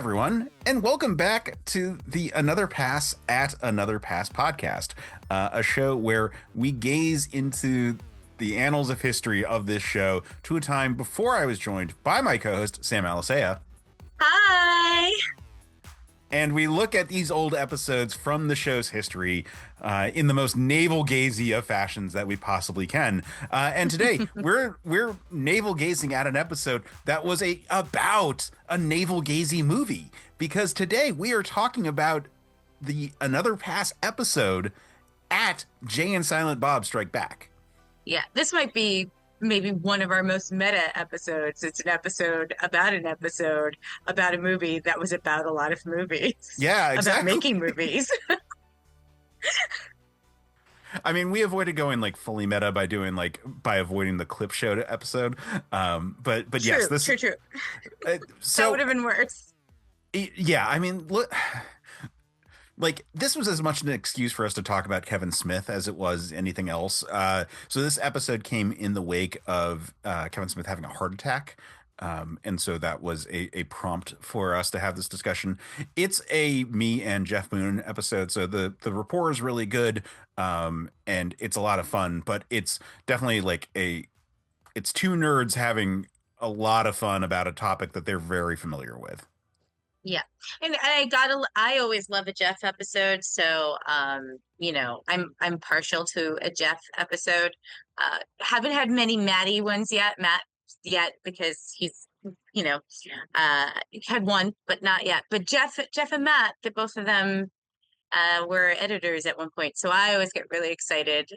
everyone, and welcome back to the Another Pass at Another Pass podcast, a show where we gaze into the annals of history of this show to a time before I was joined by my co-host, Sam Alisea. Hi! And we look at these old episodes from the show's history in the most navel-gazy of fashions that we possibly can. And today we're navel-gazing at an episode that was about a navel-gazy movie, because today we are talking about the Another Pass episode at Jay and Silent Bob Strike Back. Yeah, this might be maybe one of our most meta episodes. It's an episode about a movie that was about a lot of movies. Yeah, exactly. About making movies. I mean, we avoided going like fully meta by avoiding the clip show episode. But True, yes, this true. So that would have been worse. Yeah, I mean, look, like this was as much an excuse for us to talk about Kevin Smith as it was anything else. So this episode came in the wake of Kevin Smith having a heart attack. And so that was a prompt for us to have this discussion. It's a me and Geoff Moonen episode, so the rapport is really good, and it's a lot of fun. But it's definitely like it's two nerds having a lot of fun about a topic that they're very familiar with. Yeah. And I always love a Geoff episode, so I'm partial to a Geoff episode. Haven't had many Matt yet because he's had one but not yet. But Geoff and Matt, that both of them were editors at one point, so I always get really excited.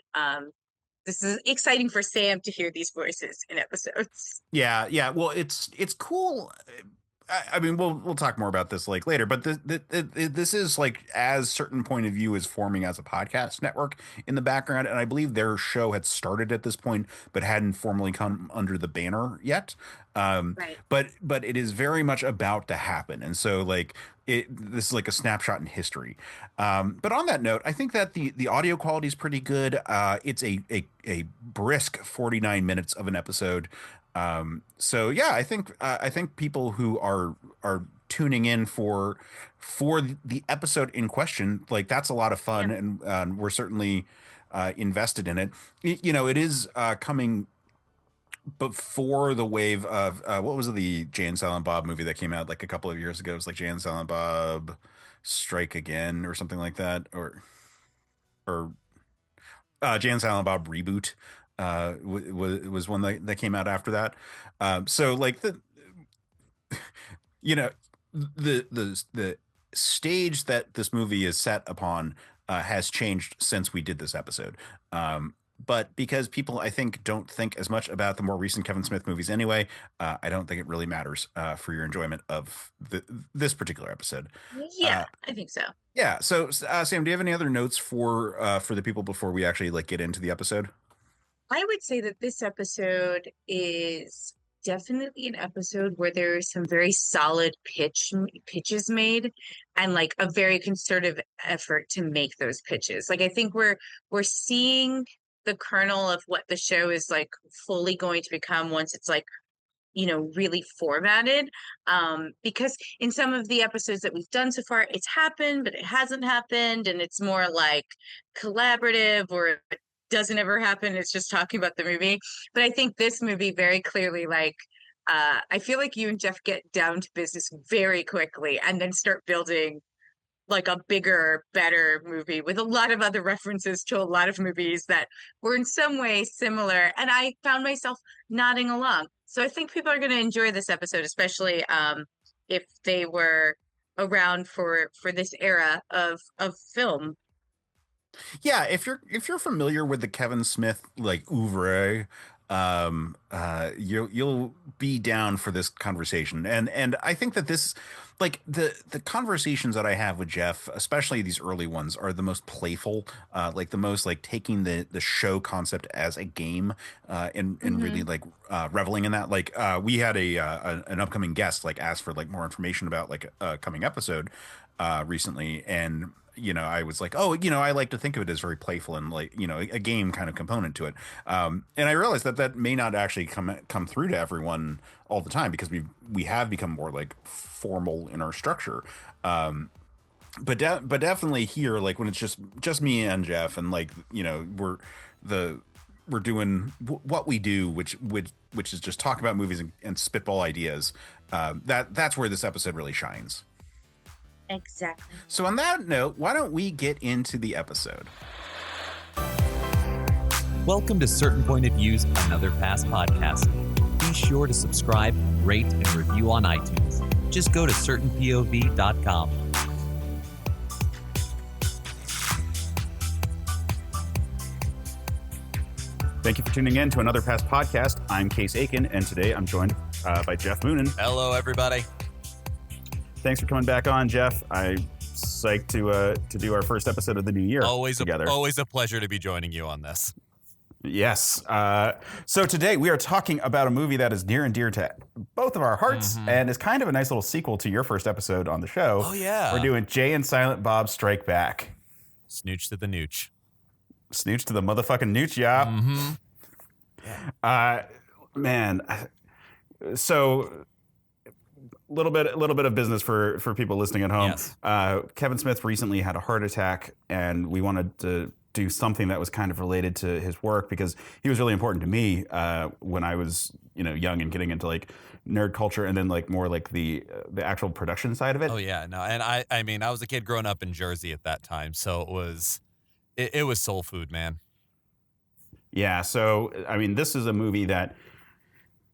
This is exciting for Sam to hear these voices in episodes. Yeah. Well, it's cool. I mean, we'll talk more about this like later, but this is like as certain point of view is forming as a podcast network in the background, and I believe their show had started at this point, but hadn't formally come under the banner yet. Right. But it is very much about to happen, and so like this is like a snapshot in history. But on that note, I think that the audio quality is pretty good. It's a brisk 49 minutes of an episode. So yeah, I think people who are tuning in for the episode in question, like that's a lot of fun, yeah. And we're certainly invested in it. It is coming before the wave of what was the Jay and Silent Bob movie that came out like a couple of years ago? It was like Jay and Silent Bob Strike Again or something like that, or Jay and Silent Bob Reboot. Was one that came out after that. So like the stage that this movie is set upon has changed since we did this episode. But because people, I think, don't think as much about the more recent Kevin Smith movies anyway, I don't think it really matters for your enjoyment of this particular episode. Yeah, I think so. Yeah. So Sam, do you have any other notes for the people before we actually like get into the episode? I would say that this episode is definitely an episode where there's some very solid pitches made, and like a very concerted effort to make those pitches. Like I think we're seeing the kernel of what the show is like fully going to become once it's like really formatted, because in some of the episodes that we've done so far, it's happened but it hasn't happened, and it's more like collaborative, or doesn't ever happen. It's just talking about the movie. But I think this movie very clearly, like, I feel like you and Geoff get down to business very quickly and then start building like a bigger, better movie with a lot of other references to a lot of movies that were in some way similar. And I found myself nodding along. So I think people are going to enjoy this episode, especially if they were around for this era of film. Yeah, if you're familiar with the Kevin Smith like oeuvre, you'll be down for this conversation. And I think that this, like the conversations that I have with Geoff, especially these early ones, are the most playful, like the most like taking the show concept as a game, and really like reveling in that. Like we had an upcoming guest like ask for like more information about like a coming episode recently, and I was like, oh, I like to think of it as very playful and like, a game kind of component to it. And I realized that that may not actually come through to everyone all the time because we have become more like formal in our structure. But definitely here, like when it's just me and Jeff, and like the we're doing what we do, which is just talk about movies and spitball ideas. That's where this episode really shines. Exactly. So on that note, why don't we get into the episode? Welcome to Certain Point of View's Another Pass podcast. Be sure to subscribe, rate, and review on iTunes. Just go to certainpov.com. Thank you for tuning in to Another Pass podcast. I'm Case Aiken, and today I'm joined by Geoff Moonen. Hello, everybody. Thanks for coming back on, Jeff. I'm psyched to do our first episode of the new year together. Always a pleasure to be joining you on this. Yes. So today we are talking about a movie that is near and dear to both of our hearts and is kind of a nice little sequel to your first episode on the show. Oh, yeah. We're doing Jay and Silent Bob Strike Back. Snooch to the nooch. Snooch to the motherfucking nooch, yeah. Man. So little bit of business for people listening at home. Yes. Kevin Smith recently had a heart attack, and we wanted to do something that was kind of related to his work because he was really important to me when I was young and getting into like nerd culture, and then like more like the actual production side of it. Oh yeah, no, and I mean I was a kid growing up in Jersey at that time, so it was soul food, man. Yeah, so I mean this is a movie that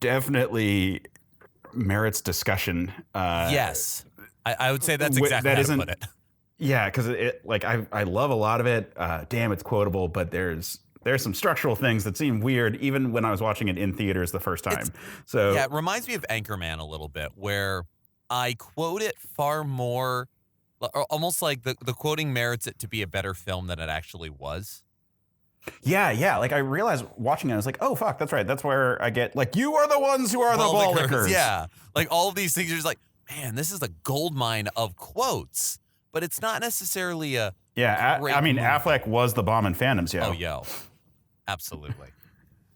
definitely merits discussion. Yes, I would say that's exactly how to put it. Yeah, because I love a lot of it. Damn, it's quotable, but there's some structural things that seem weird even when I was watching it in theaters the first time. Yeah, it reminds me of Anchorman a little bit, where I quote it far more, almost like the quoting merits it to be a better film than it actually was. Yeah. Like I realized watching it, I was like, oh fuck, that's right. That's where I get like, you are the ones who are the ball lickers. Yeah, like all of these things. You're just like, man, this is a gold mine of quotes, but it's not necessarily a. Yeah, I mean, movie. Affleck was the bomb in Phantoms, yo. Oh, yo, absolutely.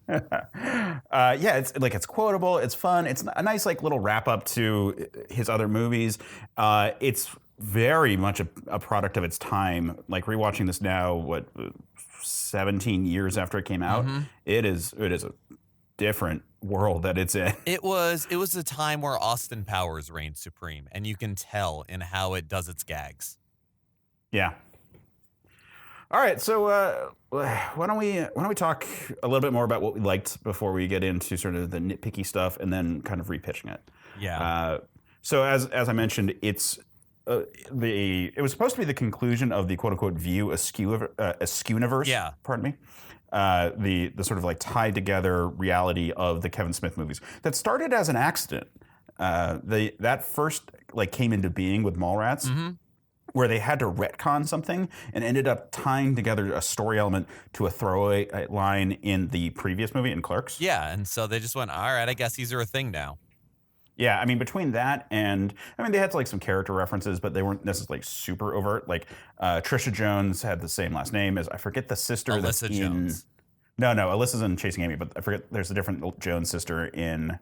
Yeah, it's quotable, it's fun, it's a nice like little wrap up to his other movies. It's very much a product of its time. Like rewatching this now, 17 years after it came out, it is a different world that it's in. It was a time where Austin Powers reigned supreme, and you can tell in how it does its gags. Yeah. All right, so why don't we talk a little bit more about what we liked before we get into sort of the nitpicky stuff and then kind of repitching it. Yeah. So as I mentioned, it was supposed to be the conclusion of the quote unquote View Askewniverse. Yeah. Pardon me. The sort of like tied together reality of the Kevin Smith movies that started as an accident. That first like came into being with Mallrats. Where they had to retcon something and ended up tying together a story element to a throwaway line in the previous movie in Clerks. Yeah, and so they just went, all right, I guess these are a thing now. Yeah, I mean, between that and, I mean, they had like some character references, but they weren't necessarily super overt. Like, Trisha Jones had the same last name as, I forget the sister that's in... Jones. No, Alyssa's in Chasing Amy, but I forget, there's a different Jones sister in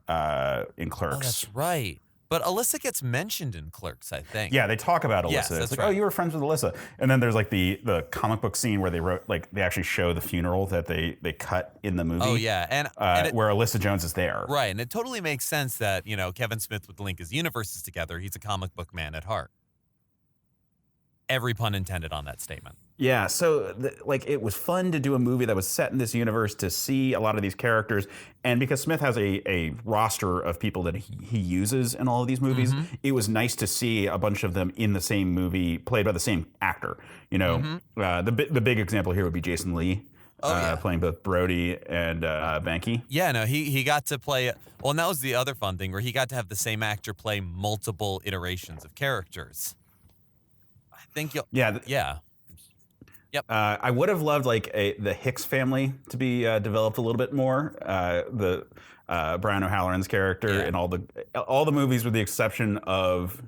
Clerks. Oh, that's right. But Alyssa gets mentioned in Clerks, I think. Yeah, they talk about Alyssa. Yes, it's like, right. oh, you were friends with Alyssa. And then there's like the comic book scene where they actually show the funeral that they cut in the movie. Oh, yeah. And where Alyssa Jones is there. Right. And it totally makes sense that, Kevin Smith would link his universes together. He's a comic book man at heart. Every pun intended on that statement. Yeah, so it was fun to do a movie that was set in this universe, to see a lot of these characters, and because Smith has a roster of people that he uses in all of these movies, it was nice to see a bunch of them in the same movie played by the same actor. The big example here would be Jason Lee. Playing both Brody and Banky. Yeah, no, he got to play. Well, and that was the other fun thing where he got to have the same actor play multiple iterations of characters. I think you'll. Yeah. Yep. I would have loved the Hicks family to be developed a little bit more. The Brian O'Halloran's character in all the movies, with the exception of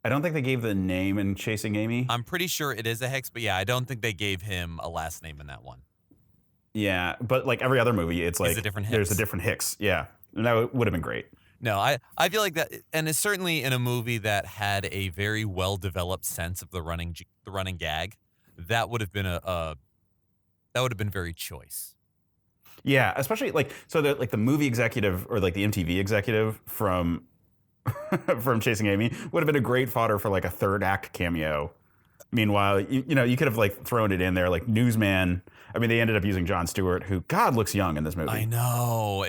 I don't think they gave the name in Chasing Amy. I'm pretty sure it is a Hicks, but yeah, I don't think they gave him a last name in that one. Yeah, but like every other movie, it's like there's a different Hicks. Yeah, and that would have been great. No, I feel like that, and it's certainly in a movie that had a very well developed sense of the running gag. That would have been that would have been very choice. Yeah, especially like the movie executive or like the MTV executive from from Chasing Amy would have been a great fodder for like a third act cameo. Meanwhile, you could have like thrown it in there like Newsman. I mean, they ended up using Jon Stewart, who God looks young in this movie. I know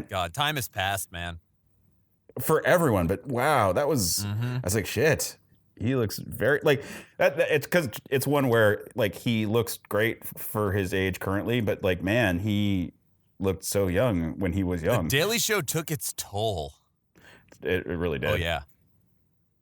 God, time has passed, man, for everyone. But wow, that was I was like, shit. He looks very like that. It's because it's one where like he looks great for his age currently, but like man, he looked so young when he was young. The Daily Show took its toll. It really did. Oh yeah,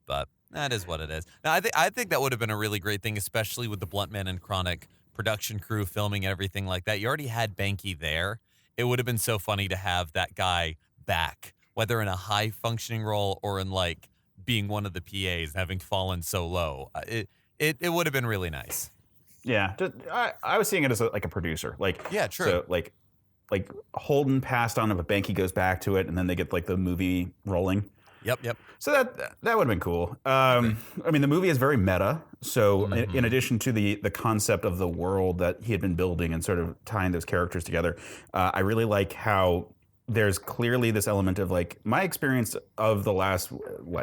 but that is what it is. Now I think that would have been a really great thing, especially with the Blunt Man and Chronic production crew filming and everything like that. You already had Banky there. It would have been so funny to have that guy back, whether in a high functioning role or in like being one of the PAs, having fallen so low. It would have been really nice. Yeah, I was seeing it as like a producer. Like yeah, true. So like Holden passed on, but Banky goes back to it, and then they get like the movie rolling. Yep. So that would have been cool. I mean, the movie is very meta. So in addition to the concept of the world that he had been building and sort of tying those characters together, I really like how there's clearly this element of like my experience of the last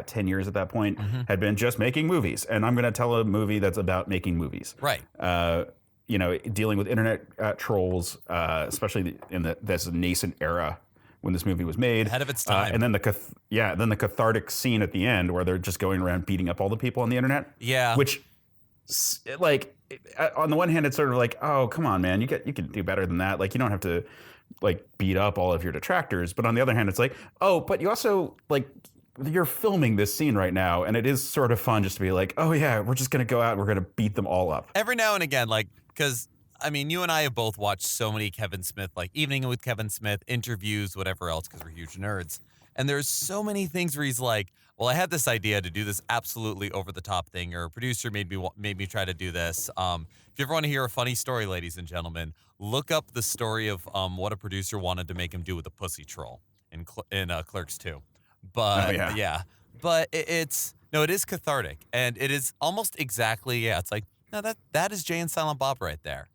10 years at that point had been just making movies, and I'm going to tell a movie that's about making movies. Right. Dealing with internet trolls, especially in this nascent era when this movie was made, ahead of its time, and then the cathartic scene at the end where they're just going around beating up all the people on the internet. Yeah, which, like, on the one hand, it's sort of like, oh, come on, man, you can do better than that. Like, you don't have to like beat up all of your detractors. But on the other hand, it's like, oh, but you also like you're filming this scene right now, and it is sort of fun just to be like, oh yeah, we're just gonna go out and we're gonna beat them all up every now and again, like because. I mean, you and I have both watched so many Kevin Smith, like Evening with Kevin Smith, interviews, whatever else, because we're huge nerds. And there's so many things where he's like, well, I had this idea to do this absolutely over-the-top thing, or a producer made me try to do this. If you ever want to hear a funny story, ladies and gentlemen, look up the story of what a producer wanted to make him do with a pussy troll in Clerks 2. But, yeah. But it is cathartic. And it is almost exactly, it's like, no, that is Jay and Silent Bob right there.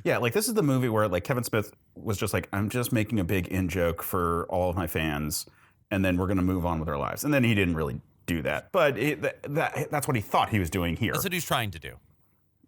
Yeah, like this is the movie where like Kevin Smith was just like, I'm just making a big in joke for all of my fans, and then we're going to move on with our lives. And then he didn't really do that, but that's what he thought he was doing here. That's what he's trying to do.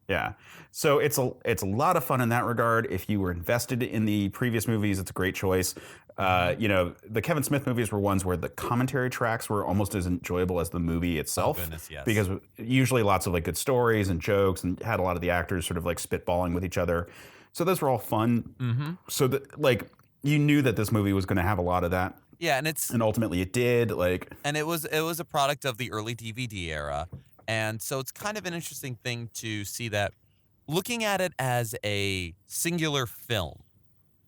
Yeah, so it's a lot of fun in that regard. If you were invested in the previous movies, it's a great choice. The Kevin Smith movies were ones where the commentary tracks were almost as enjoyable as the movie itself. Oh, goodness, yes. Because usually lots of like good stories and jokes, and had a lot of the actors sort of like spitballing with each other. So those were all fun. Mm-hmm. So that like you knew that this movie was going to have a lot of that. Yeah, and ultimately it did. Like, and it was a product of the early DVD era. And so it's kind of an interesting thing to see that looking at it as a singular film,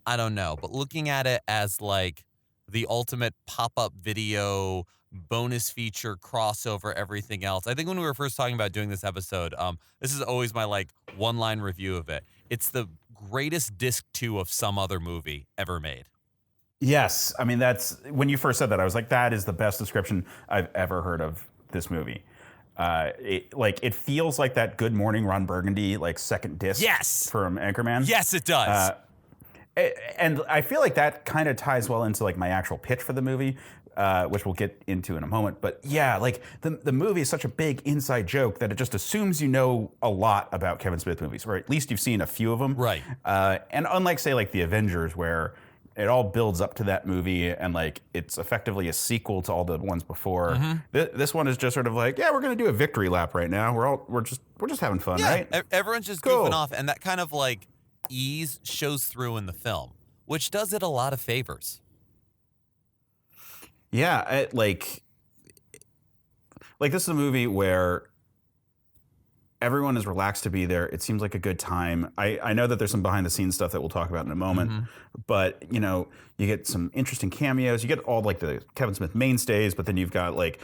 I don't know, but looking at it as like the ultimate pop-up video, bonus feature, crossover, everything else. I think when we were first talking about doing this episode, this is always my like one-line review of it. It's the greatest disc 2 of some other movie ever made. Yes. I mean, that's when you first said that, I was like, that is the best description I've ever heard of this movie. It feels like that Good Morning Ron Burgundy like second disc from Anchorman. Yes, it does. And I feel like that kind of ties well into like my actual pitch for the movie, which we'll get into in a moment. But yeah, like the movie is such a big inside joke that it just assumes you know a lot about Kevin Smith movies, or at least you've seen a few of them. Right. And unlike say like The Avengers, where it all builds up to that movie and like it's effectively a sequel to all the ones before. Mm-hmm. This one is just sort of like, yeah, we're going to do a victory lap right now. We're just having fun, right? Everyone's just goofing off, and that kind of like ease shows through in the film, which does it a lot of favors. Yeah, like this is a movie where Everyone is relaxed to be there. It seems like a good time. I know that there's some behind the scenes stuff that we'll talk about in a moment, but you know, you get some interesting cameos. You get all like the Kevin Smith mainstays, but then you've got like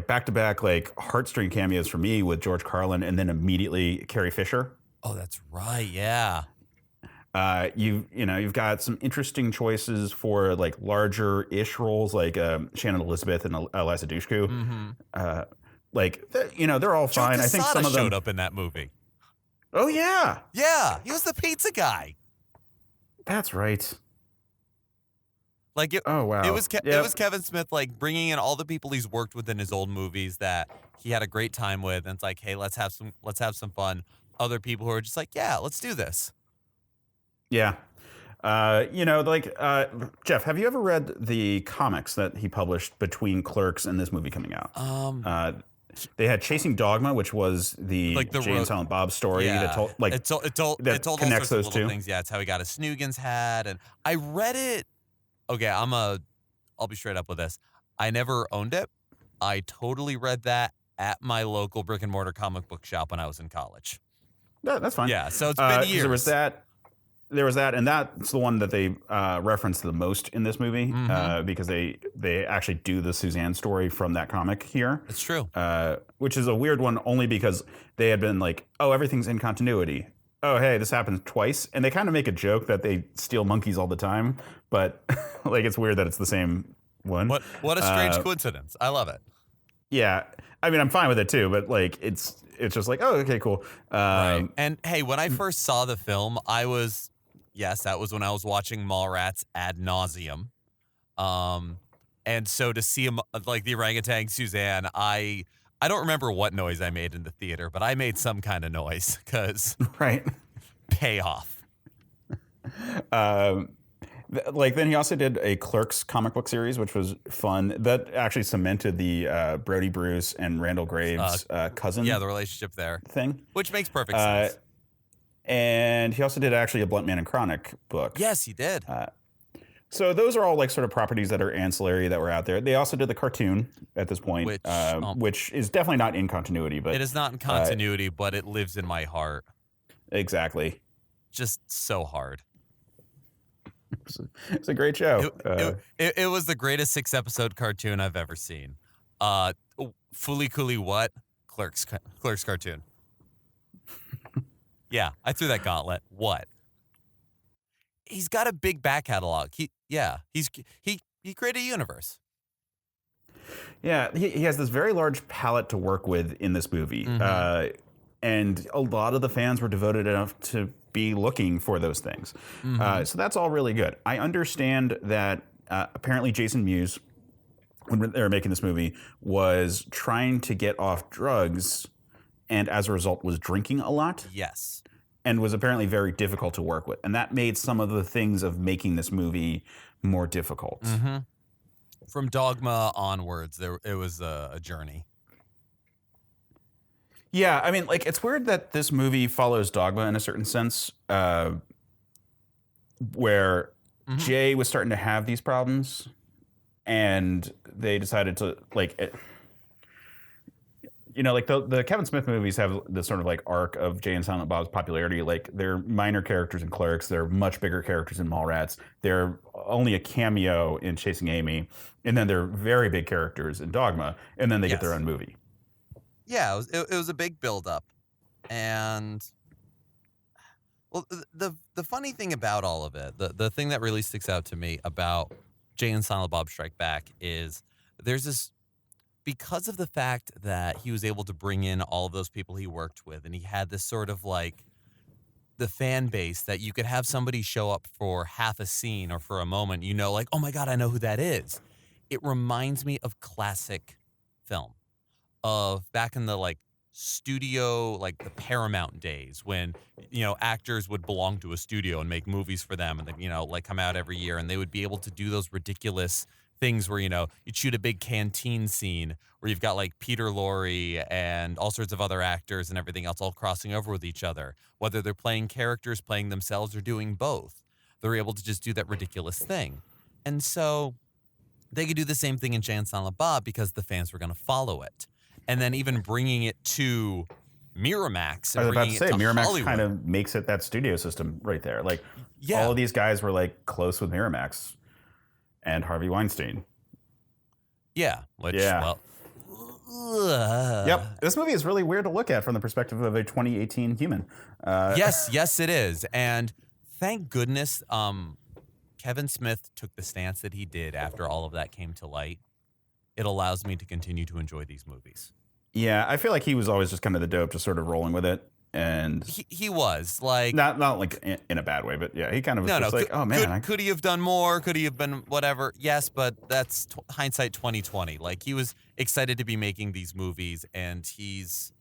back to back like heartstring cameos for me with George Carlin, and then immediately Carrie Fisher. Oh, that's right. Yeah. You've got some interesting choices for like larger ish roles like Shannon Elizabeth and Eliza Dushku. They're all fine. Joe I think some of them showed up in that movie. Oh yeah, Yeah, he was the pizza guy. that's right. Like it. Oh wow, It was Kevin Smith like bringing in all the people he's worked with in his old movies that he had a great time with, and it's like, hey, let's have some fun. Other people who are just like, yeah, let's do this. Yeah. Jeff, have you ever read the comics that he published between Clerks and this movie coming out? They had Chasing Dogma, which was the Jay and Silent Bob story that told it told that all connects sorts of those little two. things. Yeah, it's how he got his Snoogans hat, and I read it. Okay, I'll be straight up with this. I never owned it. I totally read that at my local brick and mortar comic book shop when I was in college. That's fine. Yeah, so it's been years. There was that, and that's the one that they reference the most in this movie because they actually do the Suzanne story from that comic here. It's true. Which is a weird one only because they had been like, oh, everything's in continuity. Oh, hey, this happens twice. And they kind of make a joke that they steal monkeys all the time, but like it's weird that it's the same one. What a strange coincidence. I love it. Yeah. I mean, I'm fine with it too, but like it's just like, oh, okay, cool. Right. And hey, when I first saw the film, that was when I was watching Mallrats ad nauseum. And so to see him like the orangutan Suzanne, I don't remember what noise I made in the theater, but I made some kind of noise because right. Payoff. Then he also did a Clerks comic book series, which was fun. That actually cemented the Brody Bruce and Randall Graves cousin. Yeah, the relationship there thing, which makes perfect sense. And he also did actually a Blunt Man and Chronic book. Yes, he did. So those are all like sort of properties that are ancillary that were out there. They also did the cartoon at this point, which is definitely not in continuity. But it is not in continuity, but it lives in my heart. Exactly. Just so hard. It's a great show. It was the greatest 6-episode cartoon I've ever seen. Fooly Cooly what? Clerks cartoon. Yeah, I threw that gauntlet. What? He's got a big back catalog. He created a universe. Yeah, he has this very large palette to work with in this movie. And a lot of the fans were devoted enough to be looking for those things. So that's all really good. I understand that apparently Jason Mewes, when they were making this movie, was trying to get off drugs and as a result was drinking a lot. Yes. And was apparently very difficult to work with. And that made some of the things of making this movie more difficult. From Dogma onwards, it was a journey. Yeah, I mean, like, it's weird that this movie follows Dogma in a certain sense, where Jay was starting to have these problems, and they decided to, like, the Kevin Smith movies have this sort of, like, arc of Jay and Silent Bob's popularity. Like, they're minor characters in Clerks, they're much bigger characters in Mallrats, they're only a cameo in Chasing Amy, and then they're very big characters in Dogma, and then they get their own movie. Yeah, it was a big buildup, and well, the funny thing about all of it, the thing that really sticks out to me about Jay and Silent Bob Strike Back is there's this, because of the fact that he was able to bring in all of those people he worked with, and he had this sort of like the fan base that you could have somebody show up for half a scene or for a moment, like, oh my God, I know who that is. It reminds me of classic film. Of back in the like studio, like the Paramount days when, actors would belong to a studio and make movies for them and then, like come out every year and they would be able to do those ridiculous things where, you'd shoot a big canteen scene where you've got like Peter Lorre and all sorts of other actors and everything else all crossing over with each other, whether they're playing characters, playing themselves, or doing both. They're able to just do that ridiculous thing. And so they could do the same thing in Jay and Silent Bob because the fans were going to follow it. And then even bringing it to Miramax. I And was about to bringing say, it to Miramax Hollywood. kind of makes it that studio system right there. Like, Yeah. all of these guys were like close with Miramax and Harvey Weinstein. Yeah. Which, Yeah. well. Yep. This movie is really weird to look at from the perspective of a 2018 human. Yes, it is. And thank goodness Kevin Smith took the stance that he did after all of that came to light. It allows me to continue to enjoy these movies. Yeah, I feel like he was always just kind of the dope, just sort of rolling with it. And he was like not like in a bad way, but yeah, he kind of was just like, oh man, could he have done more? Could he have been whatever? Yes, but that's hindsight 2020. Like, he was excited to be making these movies, and he's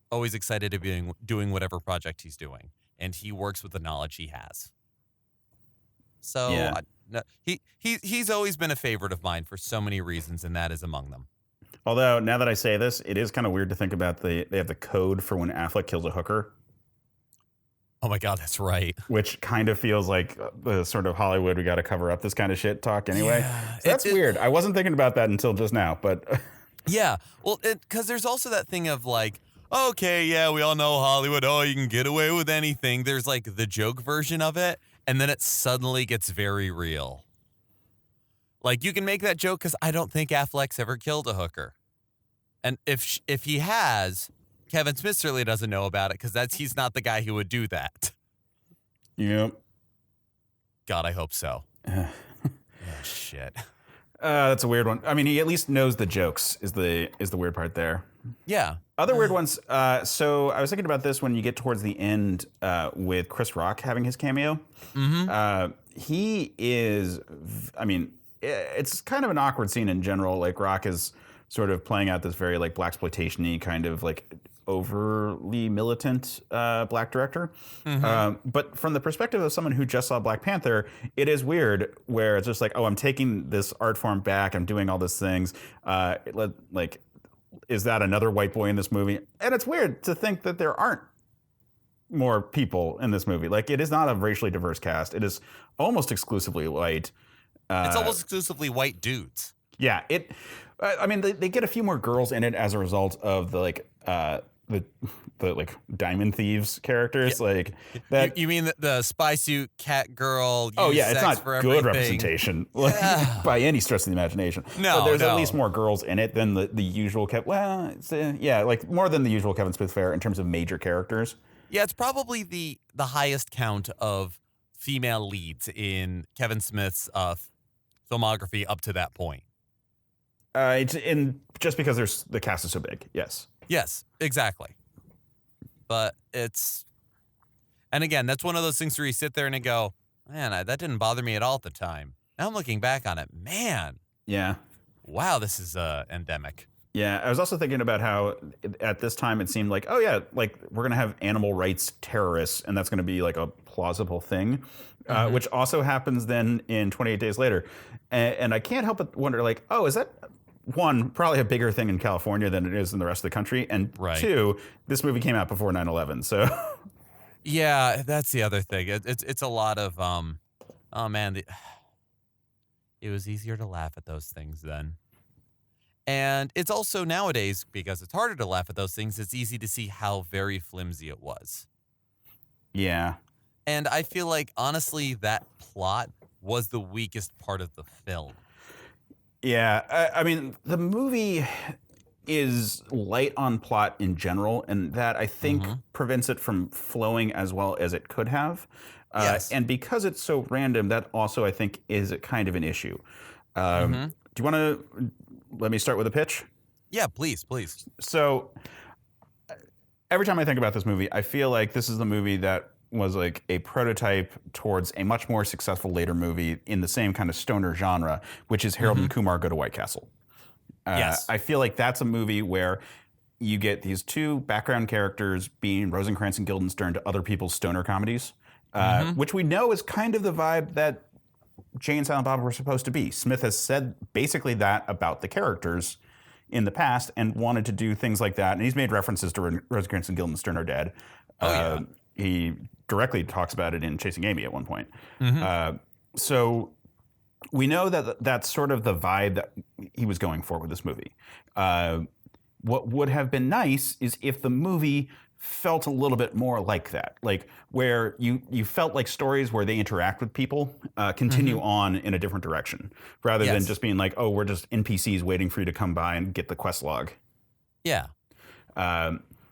always excited to be doing whatever project he's doing, and he works with the knowledge he has. So yeah. he's always been a favorite of mine for so many reasons, and that is among them. Although, now that I say this, it is kind of weird to think about they have the code for when Affleck kills a hooker. Oh my God, that's right. Which kind of feels like the sort of Hollywood, we got to cover up this kind of shit talk anyway. Yeah, so that's weird. I wasn't thinking about that until just now, but... Yeah, well, because there's also that thing of like, okay, yeah, we all know Hollywood. Oh, you can get away with anything. There's like the joke version of it, and then it suddenly gets very real. Like, you can make that joke because I don't think Affleck's ever killed a hooker. And if he has, Kevin Smith certainly doesn't know about it because he's not the guy who would do that. Yep. God, I hope so. Oh, shit. That's a weird one. I mean, he at least knows the jokes is the weird part there. Yeah. Other weird ones. So I was thinking about this when you get towards the end with Chris Rock having his cameo. Mm-hmm. He is, I mean, it's kind of an awkward scene in general. Like, Rock is sort of playing out this very like blaxploitation-y kind of like overly militant black director. Mm-hmm. But from the perspective of someone who just saw Black Panther, it is weird where it's just like, oh, I'm taking this art form back. I'm doing all these things. Like, is that another white boy in this movie? And it's weird to think that there aren't more people in this movie. Like, it is not a racially diverse cast. It is almost exclusively white. It's almost exclusively white dudes. Yeah, I mean, they get a few more girls in it as a result of the like the like diamond thieves characters, Yeah. like that. You mean the spy suit cat girl? Oh yeah, it's not for good everything. representation like, by any stretch of the imagination. No, but there's no. at least more girls in it than the usual. Like more than the usual Kevin Smith fare in terms of major characters. Yeah, it's probably the highest count of female leads in Kevin Smith's filmography up to that point. It's in just because the cast is so big. Yes, exactly. But and again, that's one of those things where you sit there and you go, man, that didn't bother me at all at the time. Now I'm looking back on it, man. Yeah. Wow, this is endemic. Yeah, I was also thinking about how at this time it seemed like, oh yeah, like we're gonna have animal rights terrorists, and that's gonna be like a plausible thing, which also happens then in 28 Days Later, and I can't help but wonder, like, oh, is that one probably a bigger thing in California than it is in the rest of the country, and two, this movie came out before 9/11, so yeah, that's the other thing. It's a lot of oh man, it was easier to laugh at those things then. And it's also nowadays, because it's harder to laugh at those things, it's easy to see how very flimsy it was. Yeah. And I feel like, honestly, that plot was the weakest part of the film. Yeah. I mean, the movie is light on plot in general, and that, I think, prevents it from flowing as well as it could have. Yes. And because it's so random, that also, I think, is a kind of an issue. Do you want to... Let me start with a pitch. Yeah, please. So every time I think about this movie, I feel like this is the movie that was like a prototype towards a much more successful later movie in the same kind of stoner genre, which is Harold and Kumar Go to White Castle. Yes. I feel like that's a movie where you get these two background characters being Rosencrantz and Guildenstern to other people's stoner comedies, which we know is kind of the vibe that Jay and Silent Bob were supposed to be. Smith has said basically that about the characters in the past and wanted to do things like that. And he's made references to Rosencrantz and Guildenstern are dead. He directly talks about it in Chasing Amy at one point. So we know that that's sort of the vibe that he was going for with this movie. What would have been nice is if the movie felt a little bit more like that, like where you felt like stories where they interact with people continue on in a different direction rather than just being like, oh, we're just NPCs waiting for you to come by and get the quest log. Yeah.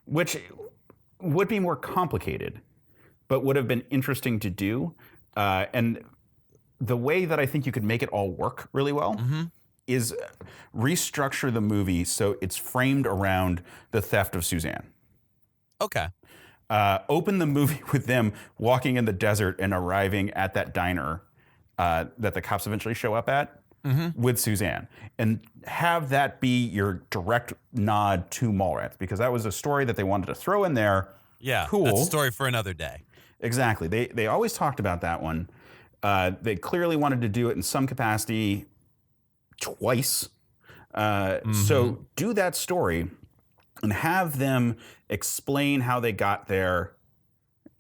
Which would be more complicated, but would have been interesting to do. And the way that I think you could make it all work really well is restructure the movie so it's framed around the theft of Suzanne. Okay. Open the movie with them walking in the desert and arriving at that diner that the cops eventually show up at with Suzanne, and have that be your direct nod to Mallrats, because that was a story that they wanted to throw in there. Yeah, cool. That's a story for another day. Exactly. They always talked about that one. They clearly wanted to do it in some capacity twice. So do that story and have them explain how they got there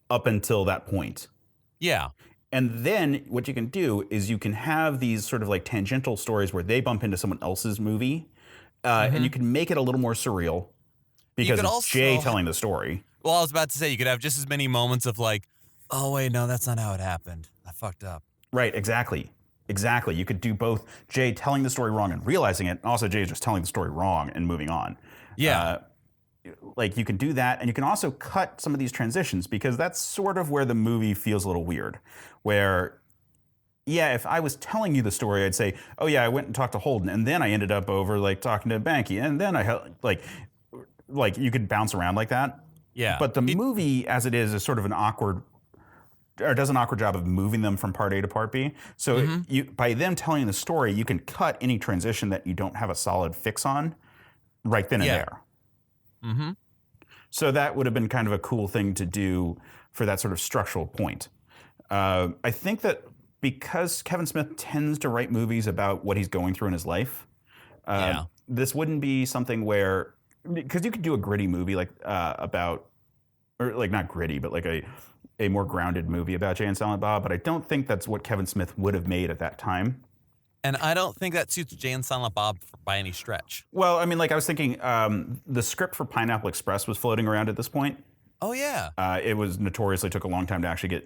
up until that point. Yeah. And then what you can do is you can have these sort of like tangential stories where they bump into someone else's movie, and you can make it a little more surreal because it's also, Jay telling the story. Well, I was about to say, you could have just as many moments of like, oh, wait, no, that's not how it happened. I fucked up. Right, exactly. Exactly. You could do both Jay telling the story wrong and realizing it, and also Jay just telling the story wrong and moving on. Yeah. Like you can do that, and you can also cut some of these transitions, because that's sort of where the movie feels a little weird. Where, yeah, if I was telling you the story, I'd say, oh yeah, I went and talked to Holden, and then I ended up over like talking to Banky, and then I like you could bounce around like that. Yeah. But the movie, as it is sort of an awkward, or does an awkward job of moving them from part A to part B. So you, by them telling the story, you can cut any transition that you don't have a solid fix on right then and there. So that would have been kind of a cool thing to do for that sort of structural point. I think that because Kevin Smith tends to write movies about what he's going through in his life, this wouldn't be something where, because you could do a gritty movie like about, or like not gritty, but like a more grounded movie about Jay and Silent Bob, but I don't think that's what Kevin Smith would have made at that time. And I don't think that suits Jay and Silent Bob by any stretch. Well, I mean, like I was thinking, the script for Pineapple Express was floating around at this point. Oh yeah. It was notoriously took a long time to actually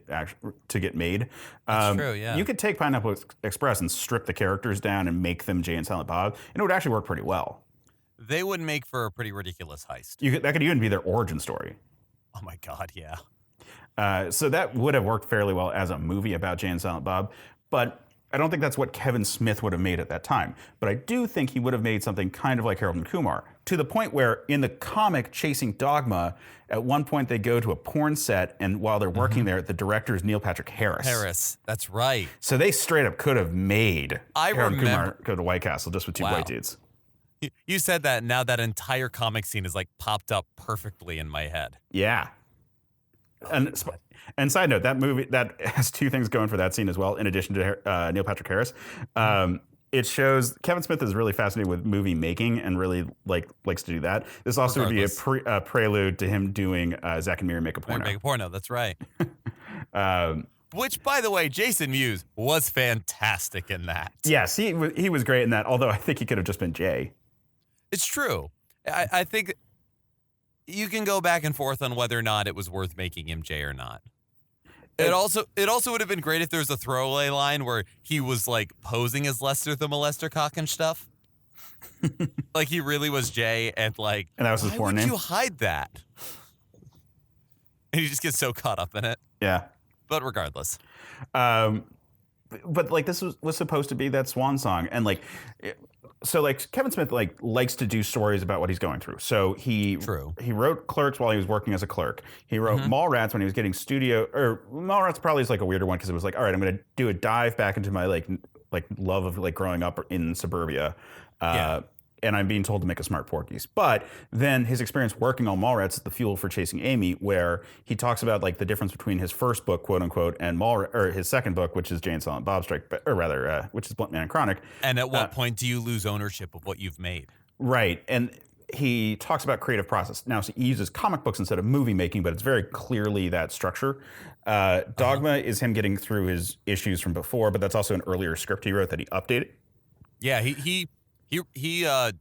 get made. That's true. Yeah. You could take Pineapple Express and strip the characters down and make them Jay and Silent Bob, and it would actually work pretty well. They would make for a pretty ridiculous heist. That could even be their origin story. Oh my God, yeah. So that would have worked fairly well as a movie about Jay and Silent Bob, but I don't think that's what Kevin Smith would have made at that time. But I do think he would have made something kind of like Harold and Kumar, to the point where in the comic Chasing Dogma, at one point they go to a porn set, and while they're working there, the director is Neil Patrick Harris. That's right. So they straight up could have made Harold and Kumar go to White Castle just with two white dudes. You said that, now that entire comic scene is like popped up perfectly in my head. Yeah. And side note, that movie that has two things going for that scene as well. In addition to Neil Patrick Harris, it shows Kevin Smith is really fascinated with movie making and really likes to do that. This also would be a prelude to him doing Zack and Miri Make a Porno. Make a Porno, that's right. Which, by the way, Jason Mewes was fantastic in that. Yes, he was great in that. Although I think he could have just been Jay. It's true. I think you can go back and forth on whether or not it was worth making him Jay or not. It also would have been great if there was a throwaway line where he was like posing as Lester the Molester cock and stuff. Like he really was Jay, and that was his porn name. Why would you hide that? And he just gets so caught up in it. Yeah. But regardless. But like this was supposed to be that swan song, and so Kevin Smith likes to do stories about what he's going through. So he wrote Clerks while he was working as a clerk. He wrote Mallrats when he was getting Mallrats probably is like a weirder one because it was like, all right, I'm going to do a dive back into my like love of growing up in suburbia. And I'm being told to make a smart Porky's. But then his experience working on Mallrats is the fuel for Chasing Amy, where he talks about the difference between his first book, quote unquote, and his second book, which is Jay and Silent Bob Strike, or rather, which is Blunt Man and Chronic. And at what point do you lose ownership of what you've made? Right. And he talks about creative process. Now, so he uses comic books instead of movie making, but it's very clearly that structure. Dogma is him getting through his issues from before, but that's also an earlier script he wrote that he updated. Yeah, he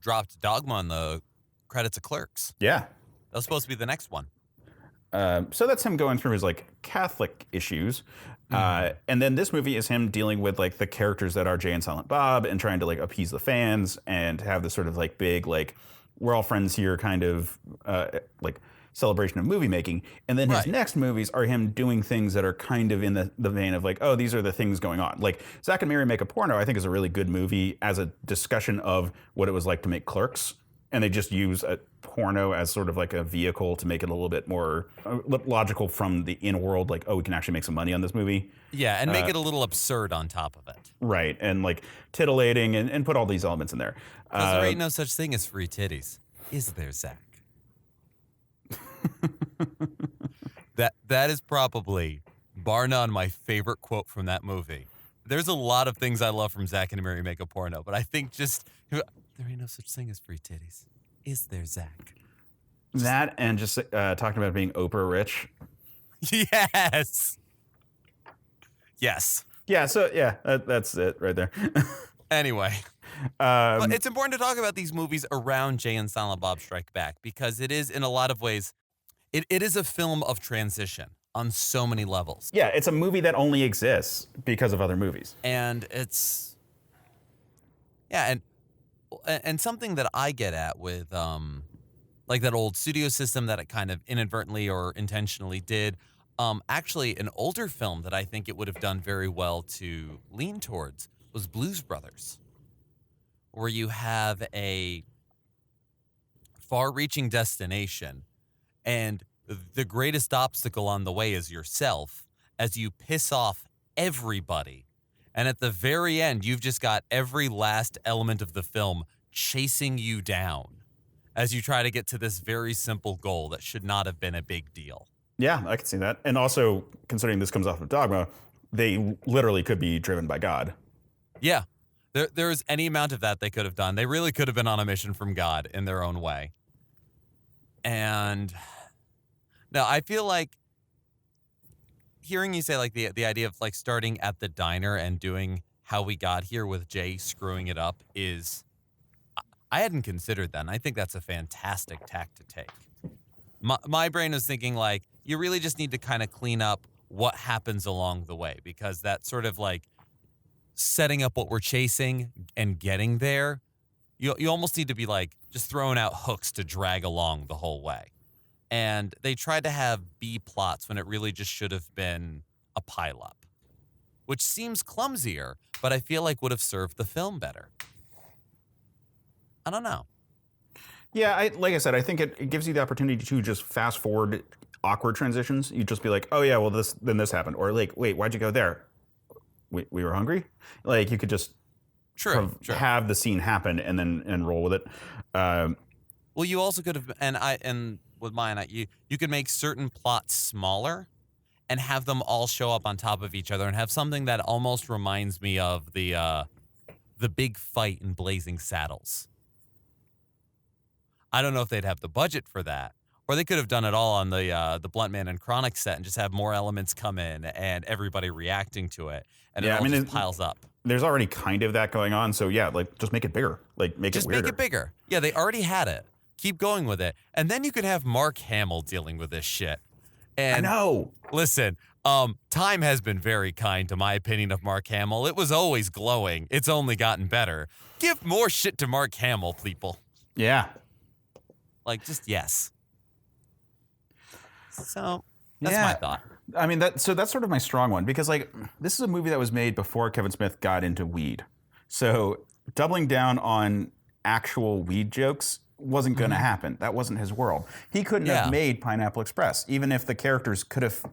dropped Dogma on the credits of Clerks. Yeah. That was supposed to be the next one. So that's him going through his like Catholic issues. And then this movie is him dealing with like the characters that are Jay and Silent Bob and trying to like appease the fans and have this sort of like big like we're all friends here kind of like celebration of movie making. And then his next movies are him doing things that are kind of in the vein of like, oh, these are the things going on. Like Zack and Miri Make a Porno, I think is a really good movie as a discussion of what it was like to make Clerks. And they just use a porno as sort of like a vehicle to make it a little bit more logical from the in world, like, oh, we can actually make some money on this movie. Yeah, and make it a little absurd on top of it. Right, and like titillating and put all these elements in there. Because there ain't no such thing as free titties. Is there, Zach? That is probably, bar none, my favorite quote from that movie. There's a lot of things I love from Zack and Miri Make a Porno, but I think just... There ain't no such thing as free titties. Is there, Zach? That and just talking about being Oprah rich. Yes. Yes. Yeah, so yeah, that's it right there. Anyway. But it's important to talk about these movies around Jay and Silent Bob Strike Back because it is, in a lot of ways, it is a film of transition on so many levels. Yeah, it's a movie that only exists because of other movies. And it's... Yeah, and something that I get at with like that old studio system that it kind of inadvertently or intentionally did, actually an older film that I think it would have done very well to lean towards was Blues Brothers, where you have a far-reaching destination and the greatest obstacle on the way is yourself as you piss off everybody. And at the very end, you've just got every last element of the film chasing you down as you try to get to this very simple goal that should not have been a big deal. Yeah, I can see that. And also, considering this comes off of Dogma, they literally could be driven by God. Yeah. There's any amount of that they could have done. They really could have been on a mission from God in their own way. And now I feel like hearing you say like the idea of like starting at the diner and doing How We Got Here with Jay screwing it up is, I hadn't considered that. And I think that's a fantastic tack to take. My brain was thinking like, you really just need to kind of clean up what happens along the way because that sort of like setting up what we're chasing and getting there, you almost need to be like just throwing out hooks to drag along the whole way. And they tried to have B plots when it really just should have been a pileup, which seems clumsier, but I feel like would have served the film better. I don't know. Yeah, like I said, I think it gives you the opportunity to just fast forward awkward transitions. You just be like, oh yeah, well then this happened, or like, wait, why'd you go there? We were hungry. Like you could just have the scene happen and then roll with it. Well, you also could have, and with mine, you could make certain plots smaller and have them all show up on top of each other and have something that almost reminds me of the big fight in Blazing Saddles. I don't know if they'd have the budget for that, or they could have done it all on the Blunt Man and Chronic set and just have more elements come in and everybody reacting to it, and it all just piles up. There's already kind of that going on, so yeah, like just make it bigger, like make it weirder. Just make it bigger. Yeah, they already had it. Keep going with it. And then you could have Mark Hamill dealing with this shit. And I know. Listen, time has been very kind to my opinion of Mark Hamill. It was always glowing. It's only gotten better. Give more shit to Mark Hamill, people. Yeah. Like, just yes. So, that's my thought. I mean, that's sort of my strong one because, like, this is a movie that was made before Kevin Smith got into weed. So, doubling down on actual weed jokes wasn't going to happen. That wasn't his world. He couldn't have made Pineapple Express, even if the characters could have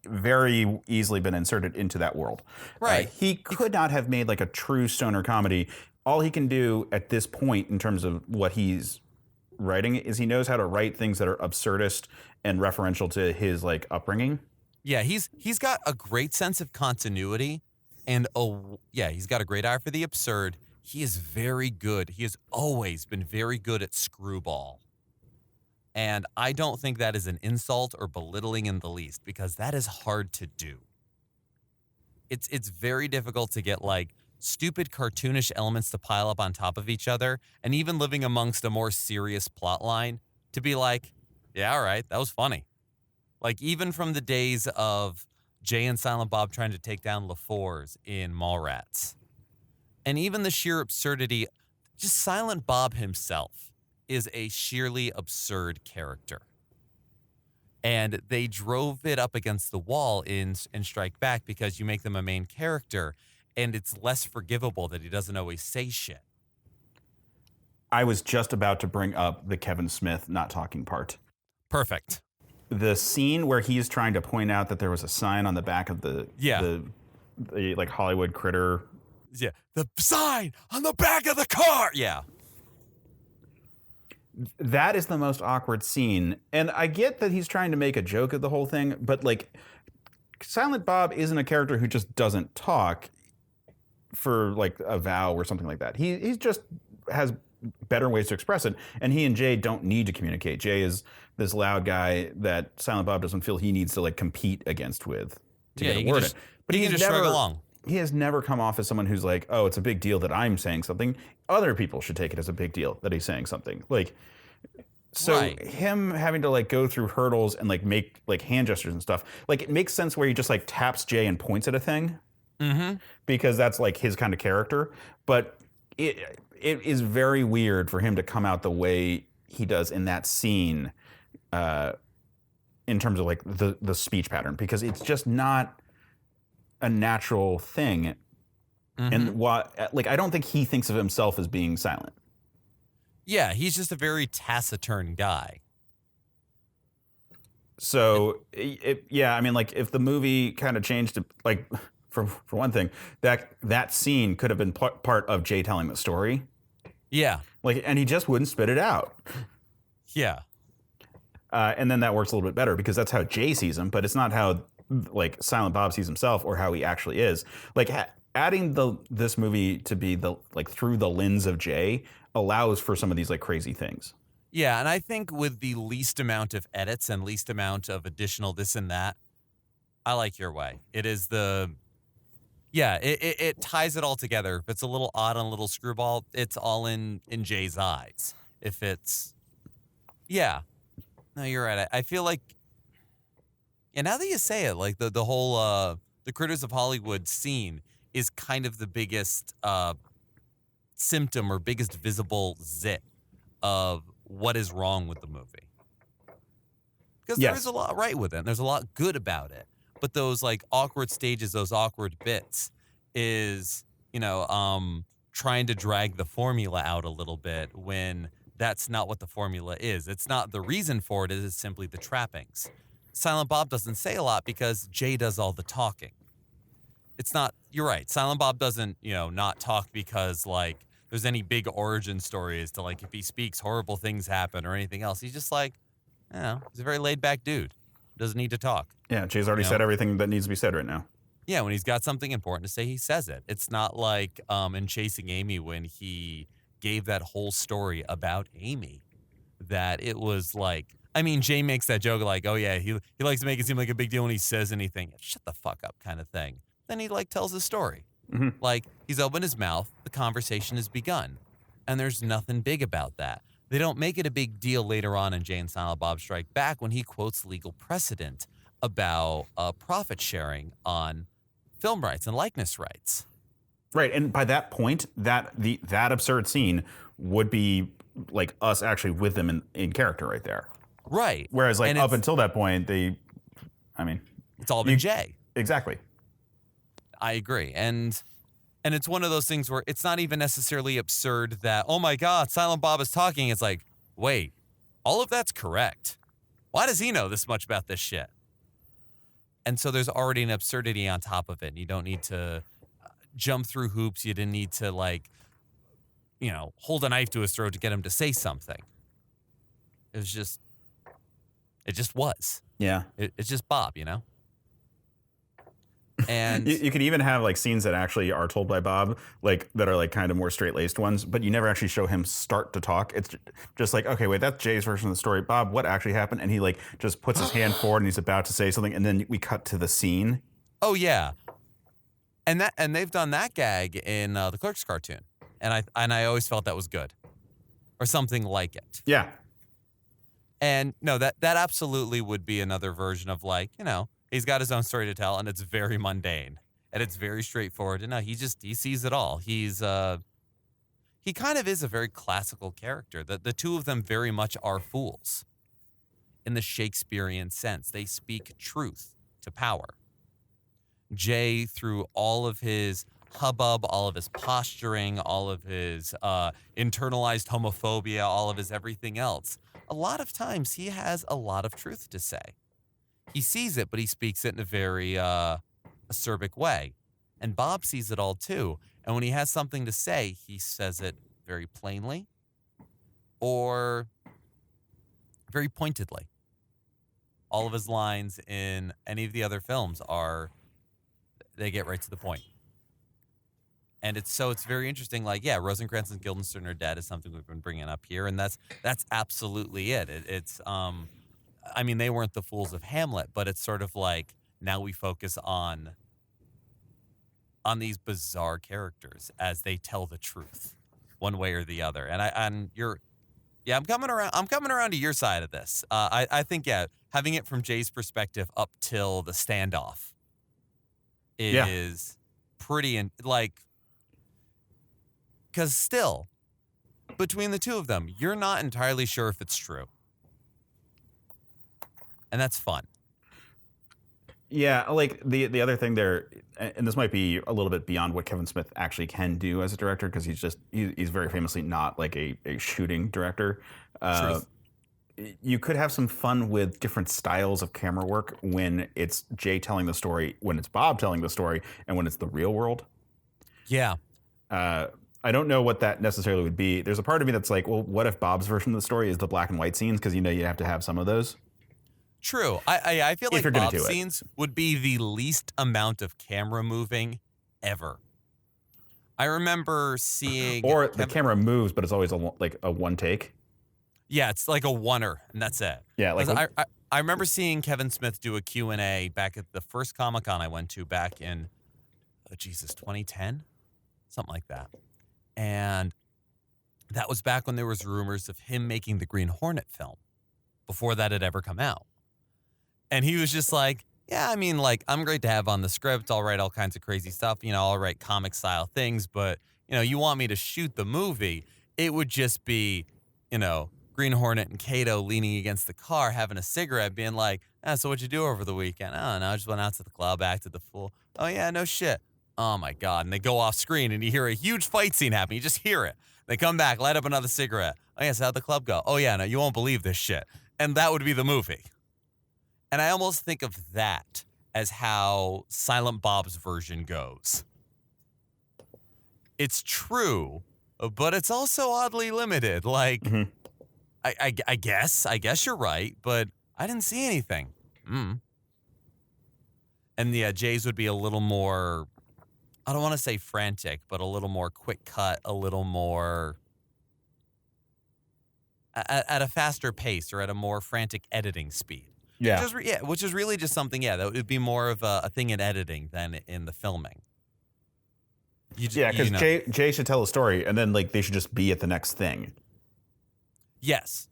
very easily been inserted into that world. Right. He could not have made like a true stoner comedy. All he can do at this point in terms of what he's writing is he knows how to write things that are absurdist and referential to his like upbringing. Yeah, he's got a great sense of continuity and he's got a great eye for the absurd. He is very good. He has always been very good at screwball. And I don't think that is an insult or belittling in the least because that is hard to do. It's very difficult to get like stupid cartoonish elements to pile up on top of each other and even living amongst a more serious plot line to be like, yeah, all right, that was funny. Like, even from the days of Jay and Silent Bob trying to take down LaFours in Mallrats. And even the sheer absurdity, just Silent Bob himself is a sheerly absurd character. And they drove it up against the wall in Strike Back because you make them a main character, and it's less forgivable that he doesn't always say shit. I was just about to bring up the Kevin Smith not talking part. Perfect. The scene where he's trying to point out that there was a sign on the back of the like Hollywood critter. Yeah, the sign on the back of the car. Yeah. That is the most awkward scene. And I get that he's trying to make a joke of the whole thing, but like Silent Bob isn't a character who just doesn't talk for like a vow or something like that. He just has better ways to express it. And he and Jay don't need to communicate. Jay is this loud guy that Silent Bob doesn't feel he needs to like compete against with to get a word in. But he can just shrug along. He has never come off as someone who's like, oh, it's a big deal that I'm saying something. Other people should take it as a big deal that he's saying something. Like, so him having to like go through hurdles and like make like hand gestures and stuff, like it makes sense where he just like taps Jay and points at a thing, because that's like his kind of character. But it is very weird for him to come out the way he does in that scene, in terms of like the speech pattern, because it's just not a natural thing. And like I don't think he thinks of himself as being silent. Yeah, he's just a very taciturn guy. So I mean, like if the movie kind of changed to like for one thing, that scene could have been part of Jay telling the story. Yeah, like, and he just wouldn't spit it out. Yeah, and then that works a little bit better because that's how Jay sees him, but it's not how like Silent Bob sees himself or how he actually is. Like adding this movie to be the like through the lens of Jay allows for some of these like crazy things. Yeah, and I think with the least amount of edits and least amount of additional this and that, I like your way. It is it ties it all together. If it's a little odd and a little screwball, it's all in Jay's eyes. If it's, no, you're right. I feel like, now that you say it, like the whole the Critters of Hollywood scene is kind of the biggest symptom or biggest visible zit of what is wrong with the movie. Because there is a lot right with it, and there's a lot good about it. But those like awkward stages, those awkward bits is, trying to drag the formula out a little bit when that's not what the formula is. It's not the reason for it, it's simply the trappings. Silent Bob doesn't say a lot because Jay does all the talking. It's not, you're right. Silent Bob doesn't, not talk because like there's any big origin story as to like if he speaks horrible things happen or anything else. He's just like, he's a very laid back dude. Doesn't need to talk. Yeah, Jay's already said everything that needs to be said right now. Yeah, when he's got something important to say, he says it. It's not like in Chasing Amy when he gave that whole story about Amy that it was like, I mean, Jay makes that joke like, oh yeah, he likes to make it seem like a big deal when he says anything. Shut the fuck up kind of thing. Then he like tells his story. Like he's opened his mouth, the conversation has begun. And there's nothing big about that. They don't make it a big deal later on in Jay and Silent Bob Strike Back when he quotes legal precedent about profit sharing on film rights and likeness rights. Right, and by that point, that absurd scene would be like us actually with them in character right there. Right. Whereas like up until that point, it's all been Jay. Exactly. I agree. And it's one of those things where it's not even necessarily absurd that, oh my God, Silent Bob is talking. It's like, wait, all of that's correct. Why does he know this much about this shit? And so there's already an absurdity on top of it. And you don't need to jump through hoops. You didn't need to like, hold a knife to his throat to get him to say something. It just was. Yeah. It's just Bob, And you could even have like scenes that actually are told by Bob, like that are like kind of more straight-laced ones, but you never actually show him start to talk. It's just like, okay, wait, that's Jay's version of the story. Bob, what actually happened? And he like just puts his hand forward and he's about to say something, and then we cut to the scene. Oh yeah, and they've done that gag in the Clerks cartoon, and I always felt that was good, or something like it. Yeah. And no, that absolutely would be another version of like, he's got his own story to tell and it's very mundane and it's very straightforward. And no, he sees it all. He kind of is a very classical character. The two of them very much are fools in the Shakespearean sense. They speak truth to power. Jay, through all of his hubbub, all of his posturing, all of his internalized homophobia, all of his everything else, a lot of times he has a lot of truth to say. He sees it, but he speaks it in a very acerbic way. And Bob sees it all too. And when he has something to say, he says it very plainly or very pointedly. All of his lines in any of the other films they get right to the point. And it's very interesting. Like, yeah, Rosencrantz and Guildenstern are dead is something we've been bringing up here. And that's absolutely it. It's I mean, they weren't the fools of Hamlet, but it's sort of like now we focus on these bizarre characters as they tell the truth one way or the other. And I'm coming around to your side of this. I think, yeah, having it from Jay's perspective up till the standoff is pretty, because still, between the two of them, you're not entirely sure if it's true. And that's fun. Yeah, like the other thing there, and this might be a little bit beyond what Kevin Smith actually can do as a director, because he's very famously not like a shooting director. You could have some fun with different styles of camera work when it's Jay telling the story, when it's Bob telling the story, and when it's the real world. Yeah. I don't know what that necessarily would be. There's a part of me that's like, well, what if Bob's version of the story is the black and white scenes? Because you have to have some of those. True. I feel like Bob's scenes would be the least amount of camera moving ever. I remember seeing... Or the camera moves, but it's always a one take. Yeah, it's like a oneer, and that's it. Yeah, like I remember seeing Kevin Smith do a Q&A back at the first Comic-Con I went to back in, 2010? Something like that. And that was back when there was rumors of him making the Green Hornet film, before that had ever come out. And he was just like, yeah, I mean, like, I'm great to have on the script. I'll write all kinds of crazy stuff. I'll write comic-style things. But, you want me to shoot the movie, it would just be, Green Hornet and Kato leaning against the car, having a cigarette, being like, so what'd you do over the weekend? Oh, no, I just went out to the club, acted the fool. Oh, yeah, no shit. Oh, my God. And they go off screen, and you hear a huge fight scene happen. You just hear it. They come back, light up another cigarette. Oh, yeah, so how'd the club go? Oh, yeah, no, you won't believe this shit. And that would be the movie. And I almost think of that as how Silent Bob's version goes. It's true, but it's also oddly limited. Like, I guess you're right, but I didn't see anything. And yeah, Jay's would be a little more, I don't want to say frantic, but a little more quick cut, a little more at a faster pace or at a more frantic editing speed. Yeah. Which is really just something, that would be more of a thing in editing than in the filming. Because Jay should tell a story, and then they should just be at the next thing. Yes.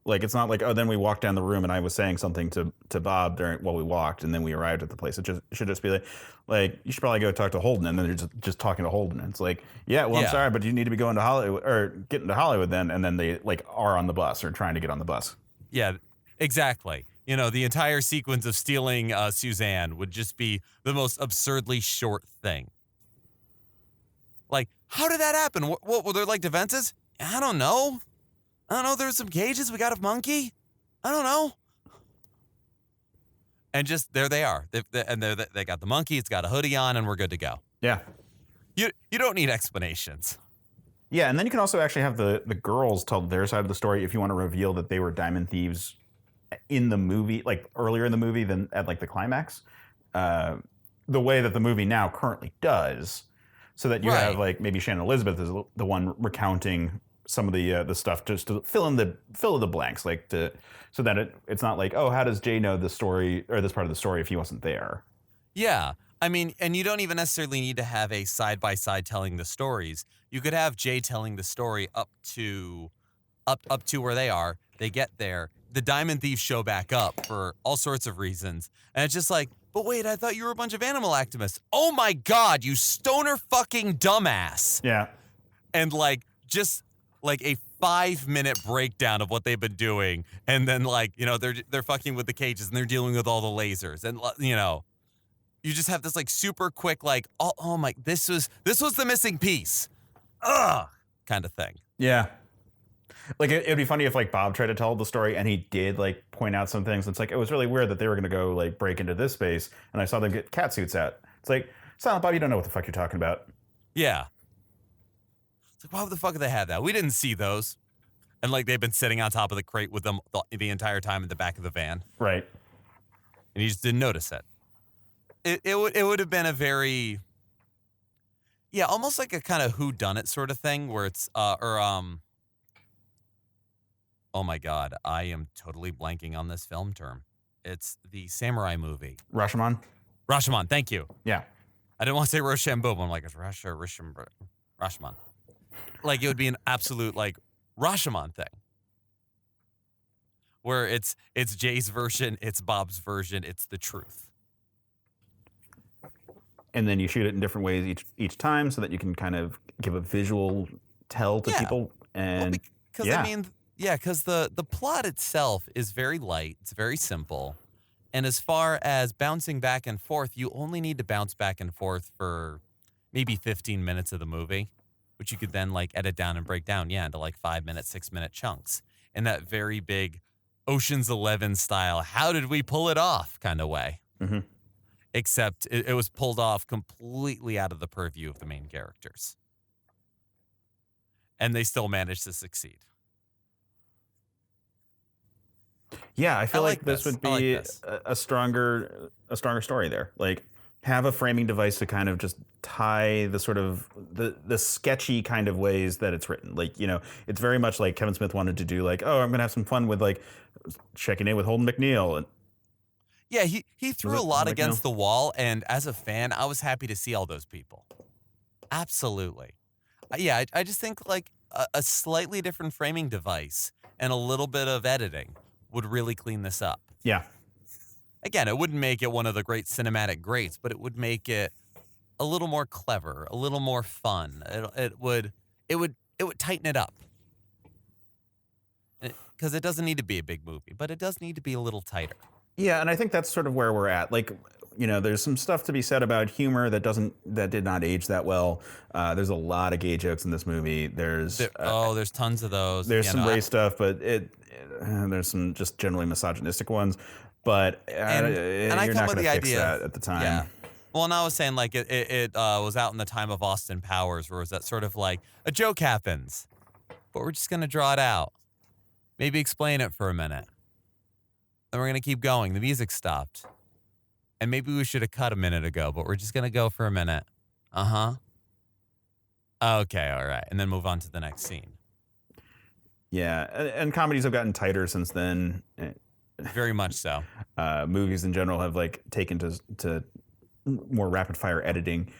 Like, it's not like, oh, then we walked down the room and I was saying something to Bob while we walked, and then we arrived at the place. It should just be like you should probably go talk to Holden, and then they're just talking to Holden. And it's like, I'm sorry, but you need to be going to Hollywood or getting to Hollywood then, and then they are on the bus or trying to get on the bus. Yeah, exactly. The entire sequence of stealing Suzanne would just be the most absurdly short thing. Like, how did that happen? What were there defenses? I don't know. There were some cages. We got a monkey. I don't know. And just there they are. They got the monkey. It's got a hoodie on, and we're good to go. Yeah. You don't need explanations. Yeah, and then you can also actually have the girls tell their side of the story if you want to reveal that they were diamond thieves in the movie, earlier in the movie than at the climax. The way that the movie now currently does, so that you have maybe Shannon Elizabeth is the one recounting some of the stuff just to fill in the blanks, so that it's not oh, how does Jay know this story or this part of the story if he wasn't there? Yeah. I mean, and you don't even necessarily need to have a side-by-side telling the stories. You could have Jay telling the story up to where they are. They get there. the Diamond Thieves show back up for all sorts of reasons. And it's just like, but wait, I thought you were a bunch of animal activists. Oh my God, you stoner fucking dumbass. Yeah. And like, just like a 5-minute breakdown of what they've been doing. And then like, you know, they're fucking with the cages and they're dealing with all the lasers. And, you know, you just have this like super quick, like, oh my, this was the missing piece. Ugh, kind of thing. Yeah. Like, it'd be funny if, like, Bob tried to tell the story and he did, like, point out some things. It's like, it was really weird that they were going to go, like, break into this space, and I saw them get cat suits out. It's like, Silent Bob, you don't know what the fuck you're talking about. Yeah. It's like, why the fuck did they have that? We didn't see those. And, like, they've been sitting on top of the crate with them the entire time in the back of the van. Right. And you just didn't notice it. It would have been a very... Yeah, almost like a kind of whodunit sort of thing where it's... Oh my God, I am totally blanking on this film term. It's the samurai movie. Rashomon? Rashomon, thank you. Yeah. I didn't want to say Rochambeau, but I'm like, it's Rashomon. Like, it would be an absolute, like, Rashomon thing. Where it's Jay's version, it's Bob's version, it's the truth. And then you shoot it in different ways each time so that you can kind of give a visual tell to people. And because I mean... Yeah, because the plot itself is very light. It's very simple. And as far as bouncing back and forth, you only need to bounce back and forth for maybe 15 minutes of the movie, which you could then like edit down and break down, into like 5-minute, 6-minute chunks in that very big Ocean's 11 style, how did we pull it off kind of way. Mm-hmm. Except it was pulled off completely out of the purview of the main characters. And they still managed to succeed. Yeah, I feel like this would be a stronger story there. Like, have a framing device to kind of just tie the sort of the sketchy kind of ways that it's written. Like, you know, it's very much like Kevin Smith wanted to do, like, oh, I'm gonna have some fun with like checking in with Holden McNeil. And yeah, he threw a lot against the wall, and as a fan, I was happy to see all those people. Absolutely. Yeah, I just think like a slightly different framing device and a little bit of editing would really clean this up. Yeah. Again, it wouldn't make it one of the great cinematic greats, but it would make it a little more clever, a little more fun. It would tighten it up. Because it doesn't need to be a big movie, but it does need to be a little tighter. Yeah, and I think that's sort of where we're at. Like, you know, there's some stuff to be said about humor that did not age that well. There's a lot of gay jokes in this movie. There's tons of those. There's some race stuff, but there's some just generally misogynistic ones. But you're not going to fix that at the time. Yeah. Well, and I was saying like it was out in the time of Austin Powers, where it was that sort of like a joke happens, but we're just going to draw it out. Maybe explain it for a minute. Then we're going to keep going. The music stopped. And maybe we should have cut a minute ago, but we're just going to go for a minute. Uh-huh. Okay, all right. And then move on to the next scene. Yeah, and comedies have gotten tighter since then. Very much so. Movies in general have like taken to more rapid fire editing.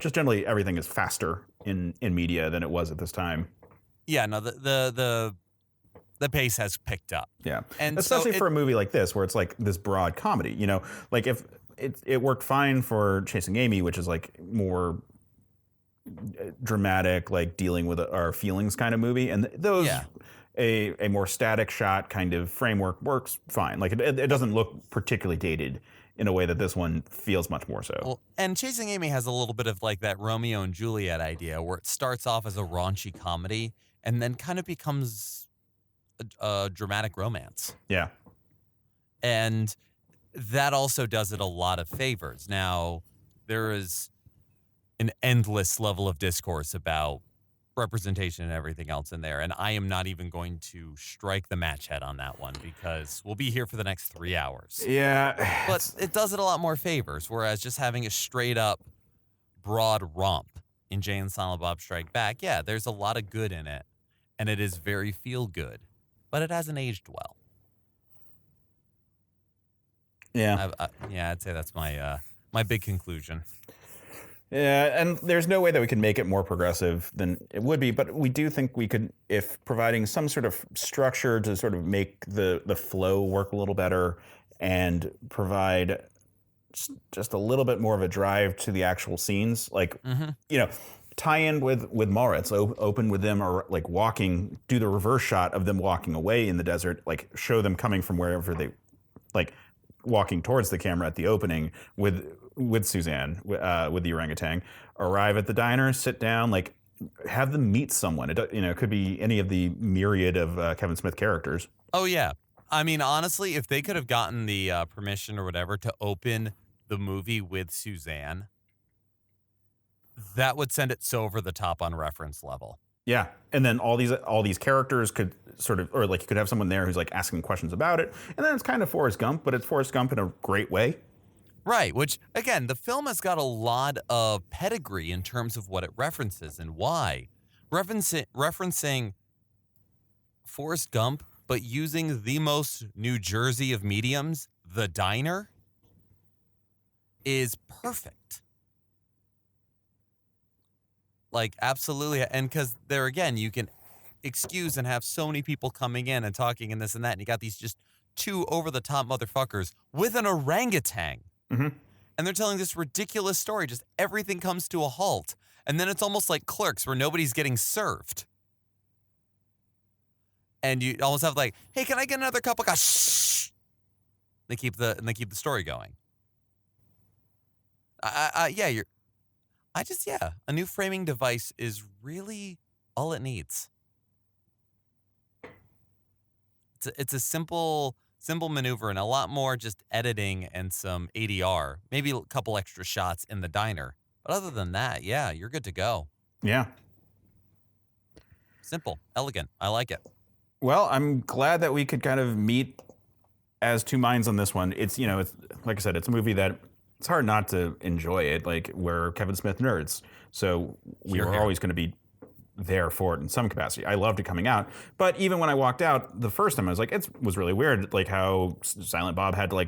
Just generally everything is faster in media than it was at this time. Yeah, no, the pace has picked up. Yeah, and especially for a movie like this, where it's like this broad comedy. You know, like if it worked fine for Chasing Amy, which is like more dramatic, like dealing with our feelings kind of movie, and those a more static shot kind of framework works fine. Like it doesn't look particularly dated in a way that this one feels much more so. Well, and Chasing Amy has a little bit of like that Romeo and Juliet idea, where it starts off as a raunchy comedy and then kind of becomes a dramatic romance. Yeah. And that also does it a lot of favors. Now, there is an endless level of discourse about representation and everything else in there, and I am not even going to strike the match head on that one because we'll be here for the next 3 hours. Yeah. But it does it a lot more favors, whereas just having a straight up broad romp in Jay and Silent Bob Strike Back, yeah, there's a lot of good in it, and it is very feel good, but it hasn't aged well. Yeah. I'd say that's my big conclusion. Yeah, and there's no way that we can make it more progressive than it would be, but we do think we could, if providing some sort of structure to sort of make the flow work a little better and provide just a little bit more of a drive to the actual scenes, like tie in with Mallrats, open with them or like walking, do the reverse shot of them walking away in the desert, like show them coming from wherever they like walking towards the camera at the opening with Suzanne, with the orangutan, arrive at the diner, sit down, like have them meet someone. It could be any of the myriad of Kevin Smith characters. Oh yeah, I mean honestly, if they could have gotten the permission or whatever to open the movie with Suzanne, that would send it so over the top on reference level. Yeah, and then all these characters could sort of, or like you could have someone there who's like asking questions about it, and then it's kind of Forrest Gump, but it's Forrest Gump in a great way. Right, which, again, the film has got a lot of pedigree in terms of what it references and why. Referencing Forrest Gump, but using the most New Jersey of mediums, the diner, is perfect. Like, absolutely. And because there, again, you can excuse and have so many people coming in and talking and this and that, and you got these just two over-the-top motherfuckers with an orangutan. Mm-hmm. And they're telling this ridiculous story. Just everything comes to a halt. And then it's almost like Clerks where nobody's getting served. And you almost have like, hey, can I get another cup of coffee? Shh. They keep the story going. A new framing device is really all it needs. It's a simple maneuver and a lot more just editing and some ADR, maybe a couple extra shots in the diner. But other than that, yeah, you're good to go. Yeah. Simple, elegant. I like it. Well, I'm glad that we could kind of meet as two minds on this one. It's like I said, it's a movie that it's hard not to enjoy it. Like we're Kevin Smith nerds, so we were always going to be there for it in some capacity. I loved it coming out, but even when I walked out the first time, I was like, it was really weird, like how Silent Bob had to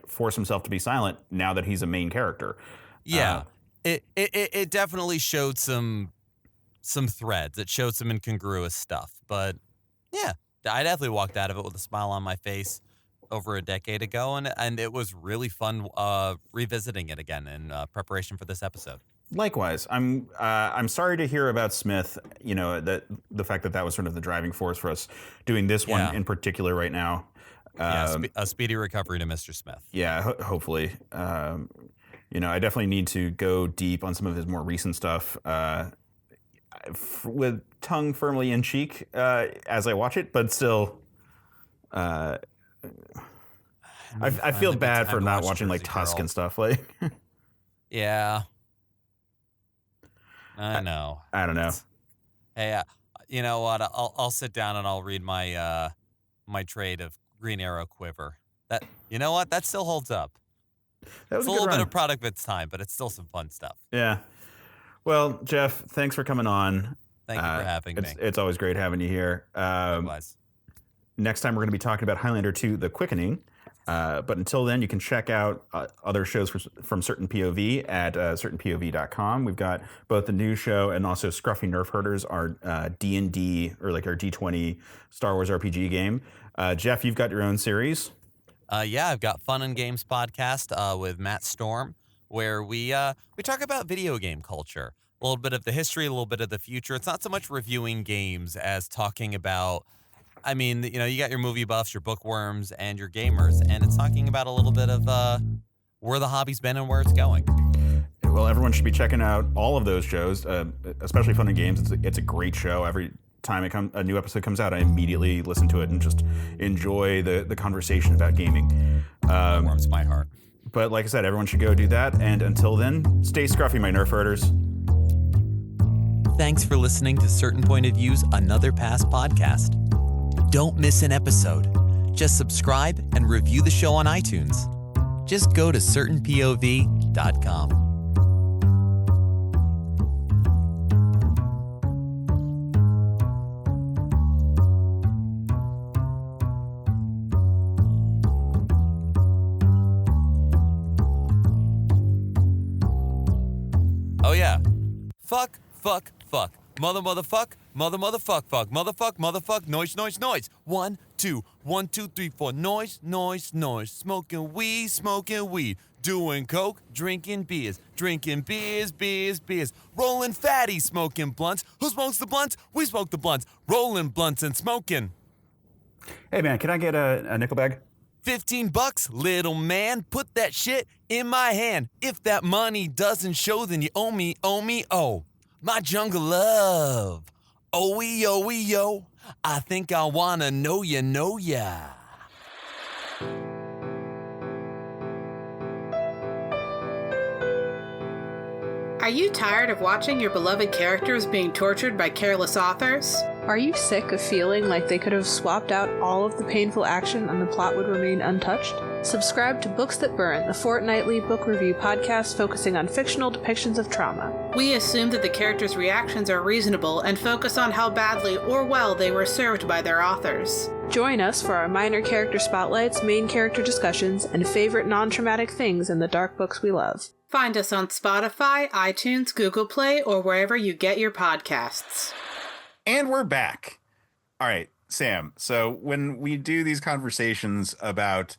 force himself to be silent now that he's a main character. Yeah, it definitely showed some threads. It showed some incongruous stuff, but yeah, I definitely walked out of it with a smile on my face over a decade ago, and it was really fun revisiting it again in preparation for this episode. Likewise, I'm sorry to hear about Smith. That the fact that was sort of the driving force for us doing this one in particular right now. A speedy recovery to Mr. Smith. Yeah, hopefully. I definitely need to go deep on some of his more recent stuff with tongue firmly in cheek as I watch it, but still. I feel bad for not watching like Tusk and stuff like. Yeah. I know. I don't know. Hey, you know what? I'll sit down and I'll read my my trade of Green Arrow Quiver. That, you know what? That still holds up. That was it's a little bit of product of its time, but it's still some fun stuff. Yeah. Well, Geoff, thanks for coming on. Thank you for having me. It's always great having you here. Likewise. Next time we're going to be talking about Highlander 2: The Quickening. But until then, you can check out other shows from Certain POV at certainpov.com. We've got both the new show and also Scruffy Nerf Herders, our D&D or like our D20 Star Wars RPG game. Geoff, you've got your own series. Yeah, I've got Fun and Games podcast with Matt Storm, where we talk about video game culture, a little bit of the history, a little bit of the future. It's not so much reviewing games as talking about. I mean, you got your movie buffs, your bookworms, and your gamers, and it's talking about a little bit of where the hobby's been and where it's going. Well, everyone should be checking out all of those shows, especially Fun and Games. It's a great show. Every time a new episode comes out, I immediately listen to it and just enjoy the conversation about gaming. That warms my heart. But like I said, everyone should go do that. And until then, stay scruffy, my Nerf herders. Thanks for listening to Certain Point of View's Another Pass podcast. Don't miss an episode. Just subscribe and review the show on iTunes. Just go to certainpov.com. Fuck, fuck, fuck. Mother, motherfuck, mother, motherfuck, fuck, motherfuck, motherfuck, noise, noise, noise. 1, 2, 1, 2, 3, 4. Noise, noise, noise. Smoking weed. Doing coke, drinking beers, beers. Rolling fatty, smoking blunts. Who smokes the blunts? We smoke the blunts. Rolling blunts and smoking. Hey, man, can I get a nickel bag? $15, little man. Put that shit in my hand. If that money doesn't show, then you owe me, oh. My jungle love. Yo. I think I wanna know ya. Are you tired of watching your beloved characters being tortured by careless authors? Are you sick of feeling like they could have swapped out all of the painful action and the plot would remain untouched? Subscribe to Books That Burn, the fortnightly book review podcast focusing on fictional depictions of trauma. We assume that the characters' reactions are reasonable and focus on how badly or well they were served by their authors. Join us for our minor character spotlights, main character discussions, and favorite non-traumatic things in the dark books we love. Find us on Spotify, iTunes, Google Play, or wherever you get your podcasts. And we're back. All right, Sam. So when we do these conversations about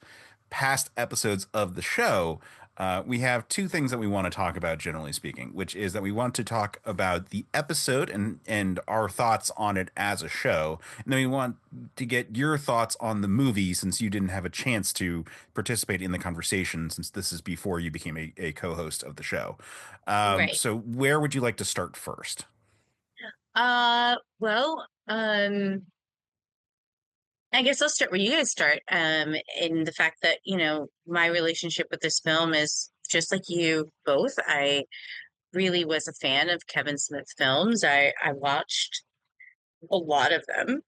past episodes of the show, we have two things that we want to talk about, generally speaking, which is that we want to talk about the episode and our thoughts on it as a show. And then we want to get your thoughts on the movie, since you didn't have a chance to participate in the conversation, since this is before you became a co-host of the show. Right. So where would you like to start first? Well, I guess I'll start where you guys start, in the fact that, my relationship with this film is just like you both. I really was a fan of Kevin Smith films. I watched a lot of them.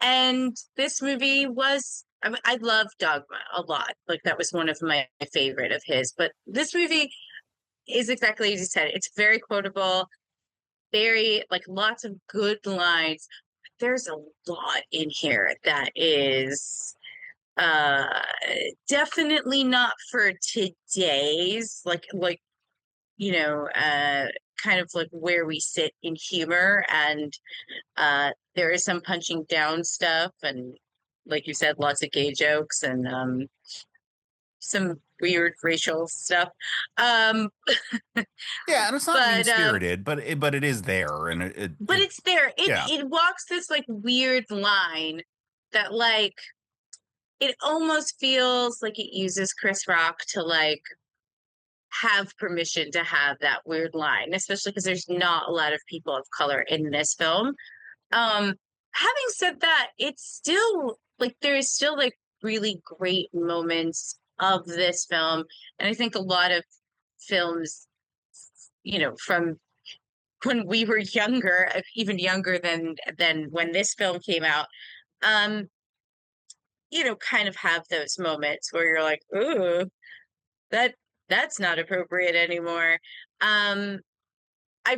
And this movie was, I love Dogma a lot. Like, that was one of my favorite of his. But this movie is exactly as you said. It's very quotable, very, like, lots of good lines. There's a lot in here that is definitely not for today's kind of like where we sit in humor, and there is some punching down stuff, and like you said, lots of gay jokes and some weird racial stuff. Yeah, and it's not mean-spirited, but it is there, and it's there. Yeah. It walks this like weird line that, like, it almost feels like it uses Chris Rock to like have permission to have that weird line, especially because there's not a lot of people of color in this film. Having said that, it's still like there's still like really great moments of this film, and I think a lot of films, from when we were younger, even younger than when this film came out, kind of have those moments where you're like, ooh, that's not appropriate anymore. I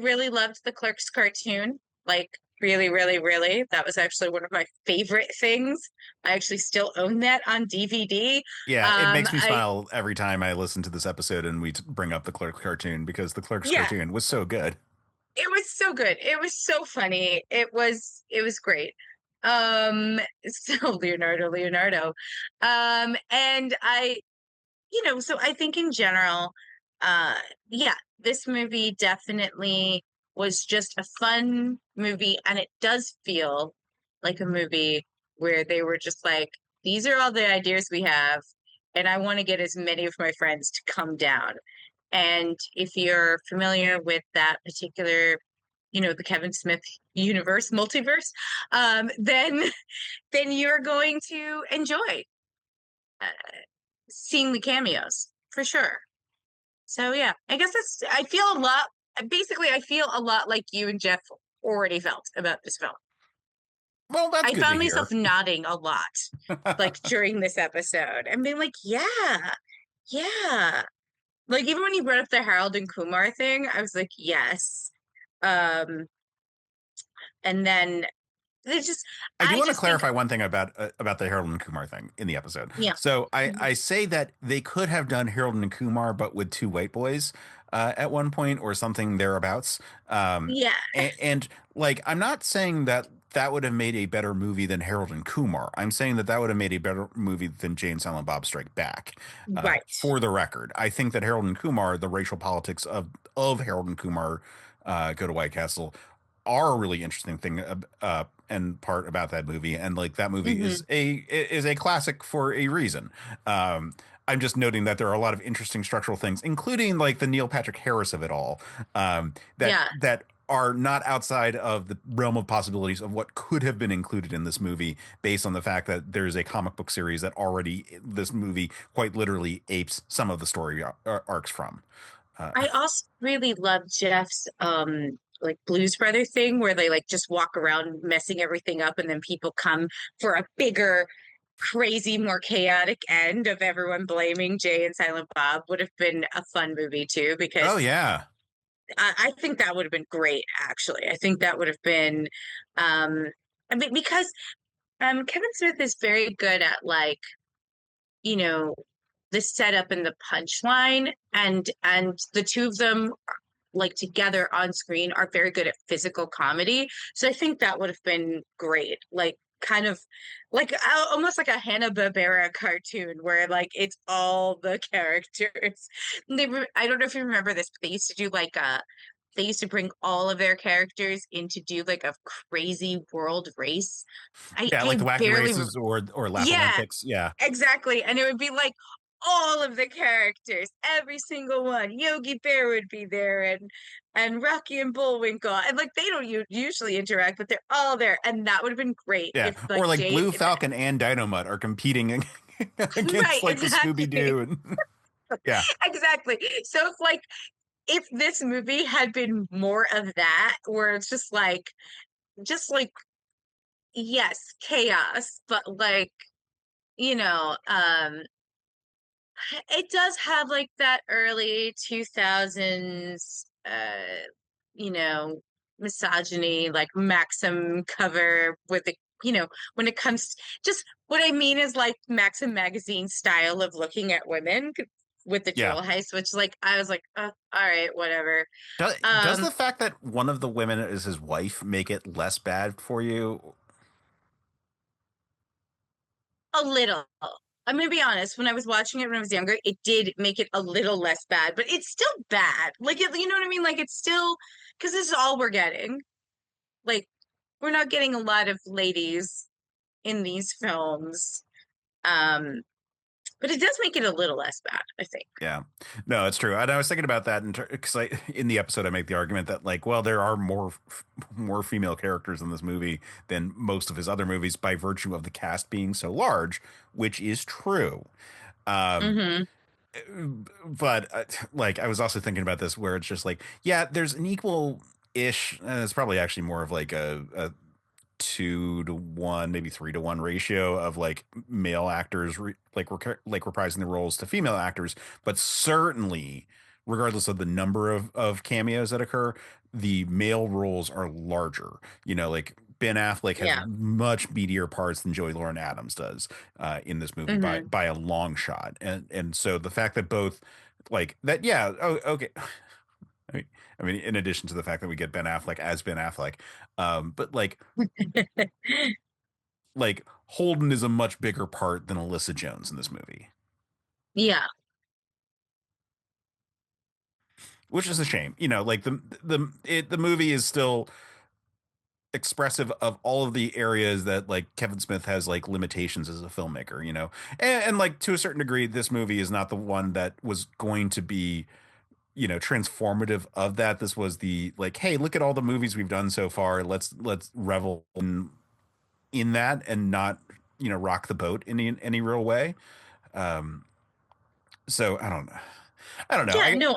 really loved the Clerks cartoon, like really, really, really. That was actually one of my favorite things. I actually still own that on DVD. Yeah, it makes me smile every time I listen to this episode and we bring up the Clerks cartoon, because the Clerks cartoon was so good. It was so good. It was so funny. It was great. So Leonardo. And I, so I think in general, this movie definitely was just a fun movie, and it does feel like a movie where they were just like, these are all the ideas we have, and I want to get as many of my friends to come down. And if you're familiar with that particular, the Kevin Smith universe, multiverse, then you're going to enjoy seeing the cameos for sure. So yeah, I guess I feel a lot like you and Geoff already felt about this film. Well, that's good. I found myself nodding a lot, like during this episode, and being like, yeah. Like, even when you brought up the Harold and Kumar thing, I was like, yes. And then There's just I do I want to just think clarify one thing about the Harold and Kumar thing in the episode. yeah. So Mhm. I say that they could have done Harold and Kumar, but with two white boys at one point or something thereabouts. Yeah. And like, I'm not saying that that would have made a better movie than Harold and Kumar. I'm saying that that would have made a better movie than Jay and Silent Bob Strike Back. Right. For the record, I think that Harold and Kumar, the racial politics of Harold and Kumar, Go to White Castle, are a really interesting thing and part about that movie. And like, that movie Hmm. is a classic for a reason. Um, I'm just noting that there are a lot of interesting structural things, including like the Neil Patrick Harris of it all, Yeah. that are not outside of the realm of possibilities of what could have been included in this movie, based on the fact that there's a comic book series that already this movie quite literally apes some of the story arcs from. I also really love Jeff's like Blues Brother thing where they like just walk around messing everything up and then people come for a bigger, crazy, more chaotic end of everyone blaming Jay and Silent Bob would have been a fun movie too, Oh because yeah, I think that would have been great, actually. I think that would have been um I mean because Kevin Smith is very good at like, you know, the setup and the punchline, and the two of them like together on screen are very good at physical comedy. So I think that would have been great. Like kind of like almost like a Hanna-Barbera cartoon where like it's all the characters. I don't know if you remember this, but they used to do like they used to bring all of their characters in to do like a crazy world race. yeah, like I the Wacky barely Races or Laugh yeah, Olympics. Yeah, exactly. And it would be like all of the characters, every single one. Yogi Bear would be there and Rocky and Bullwinkle. And like they don't usually interact, but they're all there. And that would have been great yeah, if or like like Jay Blue if, Falcon and Dynamite are competing right, against like the exactly. Scooby Doo and yeah, Exactly. So if this movie had been more of that, where it's just like yes, chaos, but like, you know, it does have like that early 2000s, you know, misogyny, like Maxim cover with the, you know, when it comes, just what I mean is like Maxim magazine style of looking at women with the yeah. jewel heist, which like I was like, all right, whatever. Does Um, the fact that one of the women is his wife make it less bad for you? a little. I'm gonna be honest. When I was watching it when I was younger, it did make it a little less bad, but it's still bad. Like, you know what I mean? Like, it's still because this is all we're getting. Like, we're not getting a lot of ladies in these films. Um, but it does make it a little less bad, I think. Yeah, no, it's true. And I was thinking about that because in the episode I make the argument that like, well, there are more female characters in this movie than most of his other movies by virtue of the cast being so large, which is true. Um, Mm-hmm. but like, I was also thinking about this where it's just like, yeah, there's an equal ish. It's probably actually more of like a 2 to 1, maybe 3 to 1 ratio of like male actors like reprising the roles to female actors, but certainly, regardless of the number of cameos that occur, the male roles are larger. You know, like Ben Affleck has Yeah. much meatier parts than Joey Lauren Adams does in this movie Mm-hmm. by a long shot, and so the fact that both like that, yeah, oh, okay. I mean, in addition to the fact that we get Ben Affleck as Ben Affleck, but like Holden is a much bigger part than Alyssa Jones in this movie, Yeah. which is a shame. You know, like the movie is still expressive of all of the areas that like Kevin Smith has like limitations as a filmmaker. You know, and like to a certain degree, this movie is not the one that was going to be, you know, transformative of that. This was the like, hey, look at all the movies we've done so far. Let's revel in that and not, you know, rock the boat in any real way. Um, so I don't know. Yeah. No,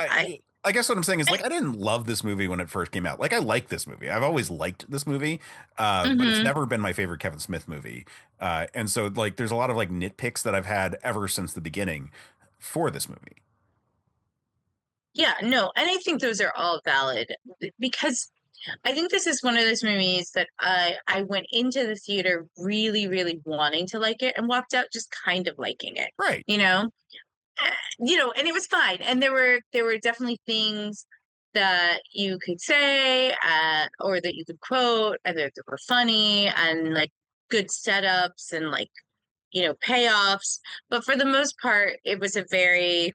I guess what I'm saying is I like I didn't love this movie when it first came out. Like I like this movie. I've always liked this movie, but it's mm-hmm. never been my favorite Kevin Smith movie. And so like there's a lot of like nitpicks that I've had ever since the beginning for this movie. Yeah, no, and I think those are all valid because I think this is one of those movies that I went into the theater really, really wanting to like it and walked out just kind of liking it. Right. You know? And it was fine. And there were definitely things that you could say, or that you could quote, and that were funny and like good setups and like, payoffs. But for the most part, it was a very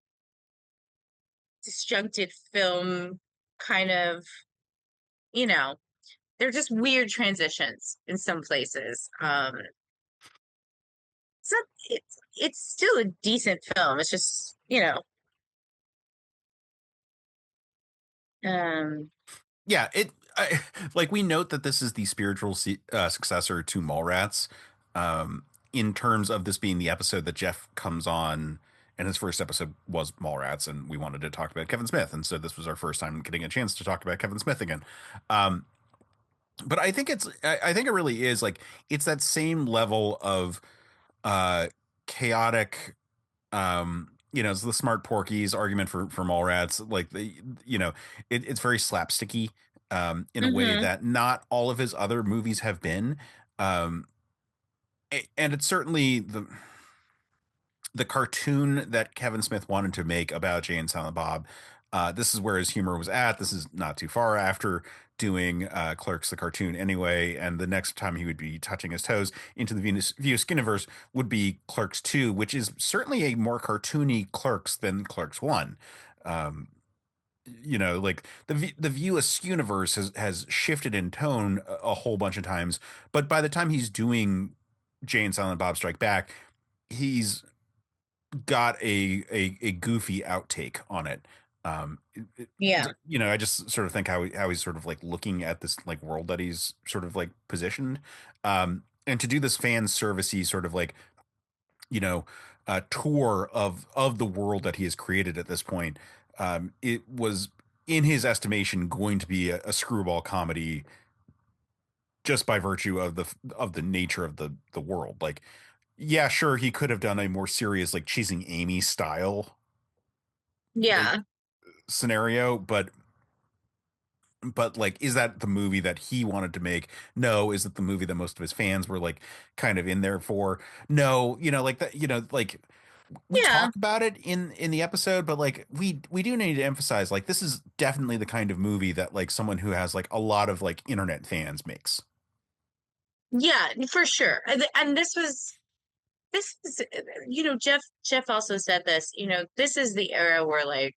disjuncted film kind of, you know, they're just weird transitions in some places. It's not, it's still a decent film. It's just, Yeah, like we note that this is the spiritual successor to Mallrats, in terms of this being the episode that Geoff comes on, and his first episode was Mallrats, and we wanted to talk about Kevin Smith, and so this was our first time getting a chance to talk about Kevin Smith again. Um, but I think it really is like it's that same level of uh chaotic, it's the smart Porky's argument for Mallrats. Like it's very slapsticky, in a way mhm. that not all of his other movies have been. Um, and it's certainly the cartoon that Kevin Smith wanted to make about Jay and Silent Bob. This is where his humor was at. This is not too far after doing Clerks the cartoon anyway, and the next time he would be touching his toes into the Askewniverse would be Clerks 2, which is certainly a more cartoony Clerks than Clerks 1. Um, like the View Askewniverse has shifted in tone a whole bunch of times, but by the time he's doing Jay and Silent Bob Strike Back, he's got a goofy outtake on it. Yeah. I just sort of think how he's sort of like looking at this like world that he's sort of like positioned, and to do this fan servicey sort of like you know tour of the world that he has created at this point. It was, in his estimation, going to be a screwball comedy just by virtue of the nature of the world. Like, yeah, sure, he could have done a more serious like Chasing Amy style like Yeah. scenario, but like, is that the movie that he wanted to make? No. Is it the movie that most of his fans were like kind of in there for? No. Like that, like we Yeah. talk about it in the episode, but like we do need to emphasize like this is definitely the kind of movie that like someone who has like a lot of like internet fans makes. Yeah, for sure. And this is, Jeff also said this, this is the era where like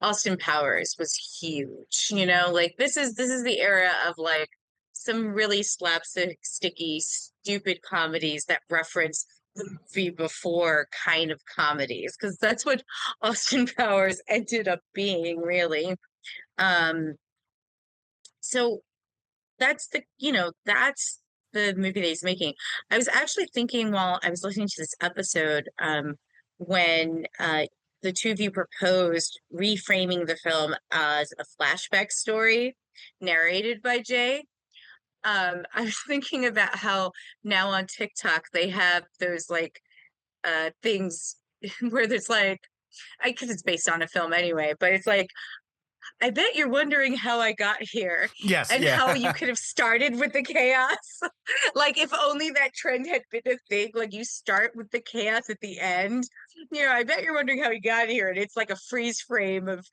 Austin Powers was huge, like this is the era of like some really slapstick, sticky, stupid comedies that reference the movie before kind of comedies, because that's what Austin Powers ended up being, really. Um, so that's the movie that he's making. I was actually thinking while I was listening to this episode, when the two of you proposed reframing the film as a flashback story narrated by Jay. I was thinking about how now on TikTok they have those like things where there's like, because it's based on a film anyway, but it's like, I bet you're wondering how I got here Yes. and how you Yeah. could have started with the chaos. Like, if only that trend had been a thing, like you start with the chaos at the end. I bet you're wondering how he got here. And it's like a freeze frame of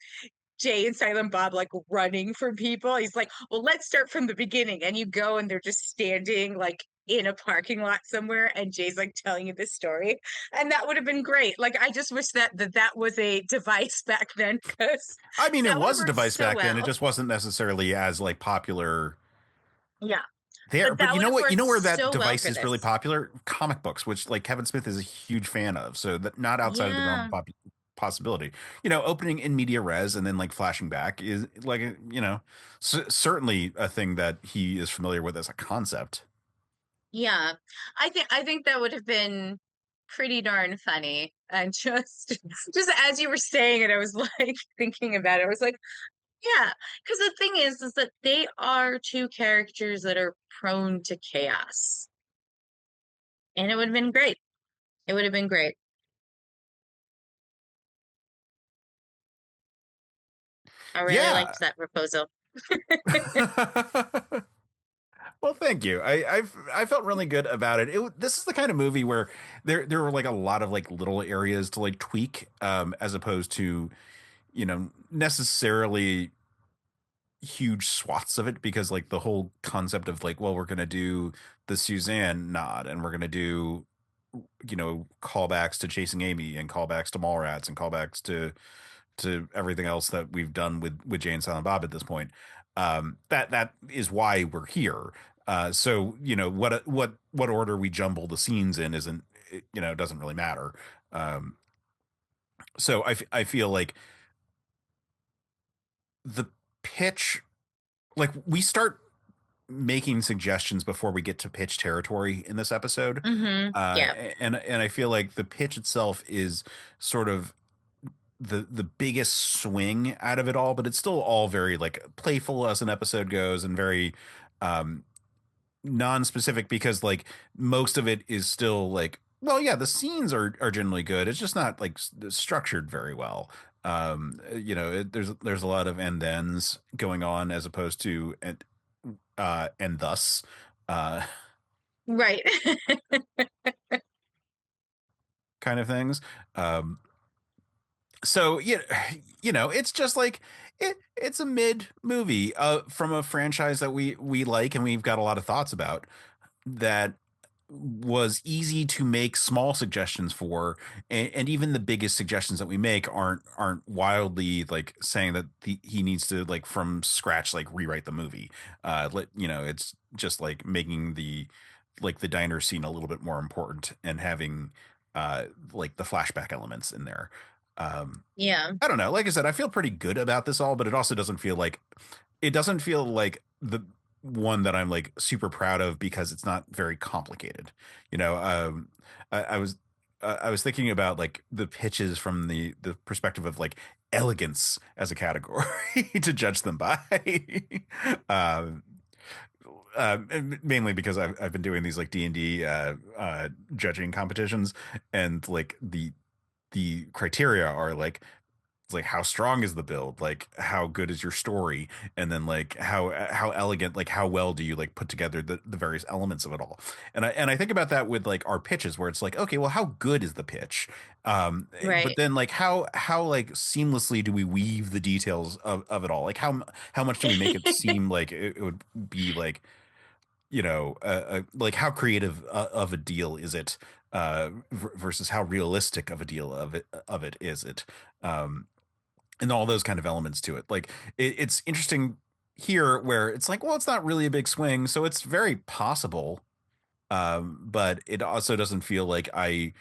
Jay and Silent Bob like running from people. He's like, well, let's start from the beginning. And you go and they're just standing like in a parking lot somewhere, and Jay's like telling you this story. And that would have been great. Like, I just wish that was a device back then, because I mean, it that would have was a worked device so back then. It well. just wasn't necessarily as like popular Yeah. there. But But that you would know have what? You worked know where that so well device for is really this. popular? Comic books, which like Kevin Smith is a huge fan of. So that not outside of the realm Yeah. of possibility. Opening in media res and then like flashing back is like certainly a thing that he is familiar with as a concept. Yeah. I think that would have been pretty darn funny. And just as you were saying it, I was like thinking about it. I was like, yeah, because the thing is that they are two characters that are prone to chaos. And it would have been great. It would have been great. I really Yeah. liked that proposal. Well, thank you. I felt really good about it. This is the kind of movie where there were like a lot of like little areas to like tweak, as opposed to, necessarily huge swaths of it, because like the whole concept of like, well, we're gonna do the Suzanne nod, and we're gonna do, callbacks to Chasing Amy, and callbacks to Mallrats, and callbacks to everything else that we've done with Jay and Silent Bob at this point. That is why we're here. So what order we jumble the scenes in isn't, doesn't really matter. So I feel like the pitch, like we start making suggestions before we get to pitch territory in this episode. Yeah. And I feel like the pitch itself is sort of the biggest swing out of it all, but it's still all very like playful as an episode goes, and very non-specific, because like most of it is still like, well, yeah, the scenes are generally good. It's just not like structured very well. There's a lot of and thens going on, as opposed to and thus Right. kind of things. So it's just like it's a mid movie from a franchise that we like, and we've got a lot of thoughts about, that was easy to make small suggestions for, and even the biggest suggestions that we make aren't wildly like saying that he needs to like from scratch like rewrite the movie. It's just like making the diner scene a little bit more important, and having like the flashback elements in there. Yeah. I don't know. Like I said, I feel pretty good about this all, but it also doesn't feel like the one that I'm like super proud of, because it's not very complicated. I was thinking about like the pitches from the perspective of like elegance as a category to judge them by. Mainly because I've been doing these like D&D judging competitions, and like the criteria are like, it's like, how strong is the build, like how good is your story, and then like how elegant, like how well do you like put together the various elements of it all. And I think about that with like our pitches, where it's like, okay, well, how good is the pitch, but Right. then like how like seamlessly do we weave the details of it all, like how much do we make it seem like it would be like, like how creative of a deal is it, versus how realistic of a deal of it is it, and all those kind of elements to it. Like it's interesting here, where it's like, well, it's not really a big swing, so it's very possible, but it also doesn't feel like I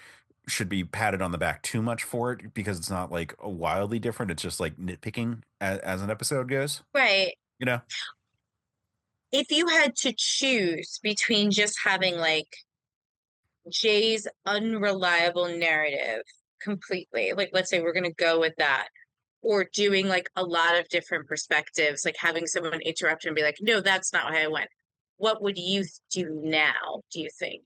should be patted on the back too much for it, because it's not like wildly different. It's just like nitpicking as an episode goes. Right. You know. If you had to choose between just having like Jay's unreliable narrative completely, like let's say we're going to go with that, or doing like a lot of different perspectives, like having someone interrupt and be like, no, that's not how I went. What would you do now, do you think?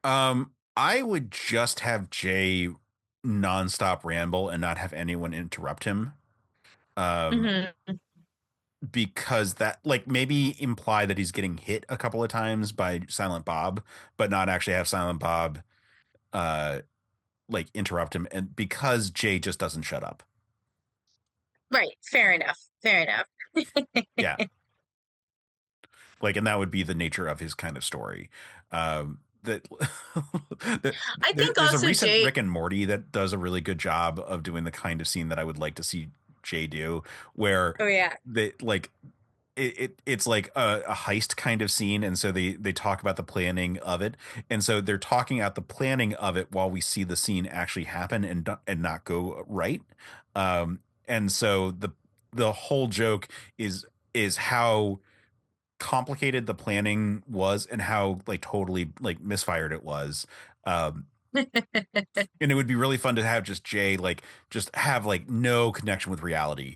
I would just have Jay nonstop ramble and not have anyone interrupt him. Mm-hmm. Because that like maybe imply that he's getting hit a couple of times by Silent Bob, but not actually have Silent Bob like interrupt him, and because Jay just doesn't shut up. Right. Fair enough. Fair enough. Yeah. Like, and that would be the nature of his kind of story. That I think there's also a recent Jay. Rick and Morty that does a really good job of doing the kind of scene that I would like to see Jay do, where Oh yeah. they like it's like a heist kind of scene, and so they talk about the planning of it, and so they're talking out the planning of it while we see the scene actually happen and not go right. And so the whole joke is how complicated the planning was, and how like totally like misfired it was. And it would be really fun to have just Jay like just have like no connection with reality,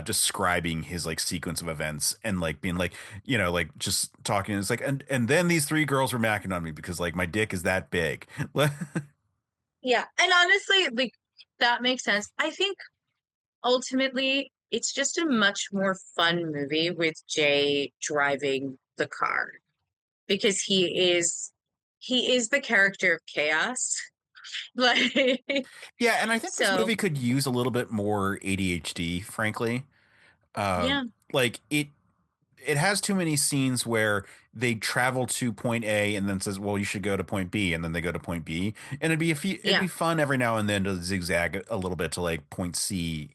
describing his like sequence of events, and like being like, like just talking. It's like, and then these three girls were macking on me because like my dick is that big. Yeah. And honestly, like that makes sense. I think ultimately it's just a much more fun movie with Jay driving the car because he is the character of chaos. Like, Yeah, and I think this so movie could use a little bit more ADHD, frankly. yeah, Like it has too many scenes where they travel to point A and then says, "Well, you should go to point B," and then they go to point B. And it'd yeah, be fun every now and then to zigzag a little bit to like point C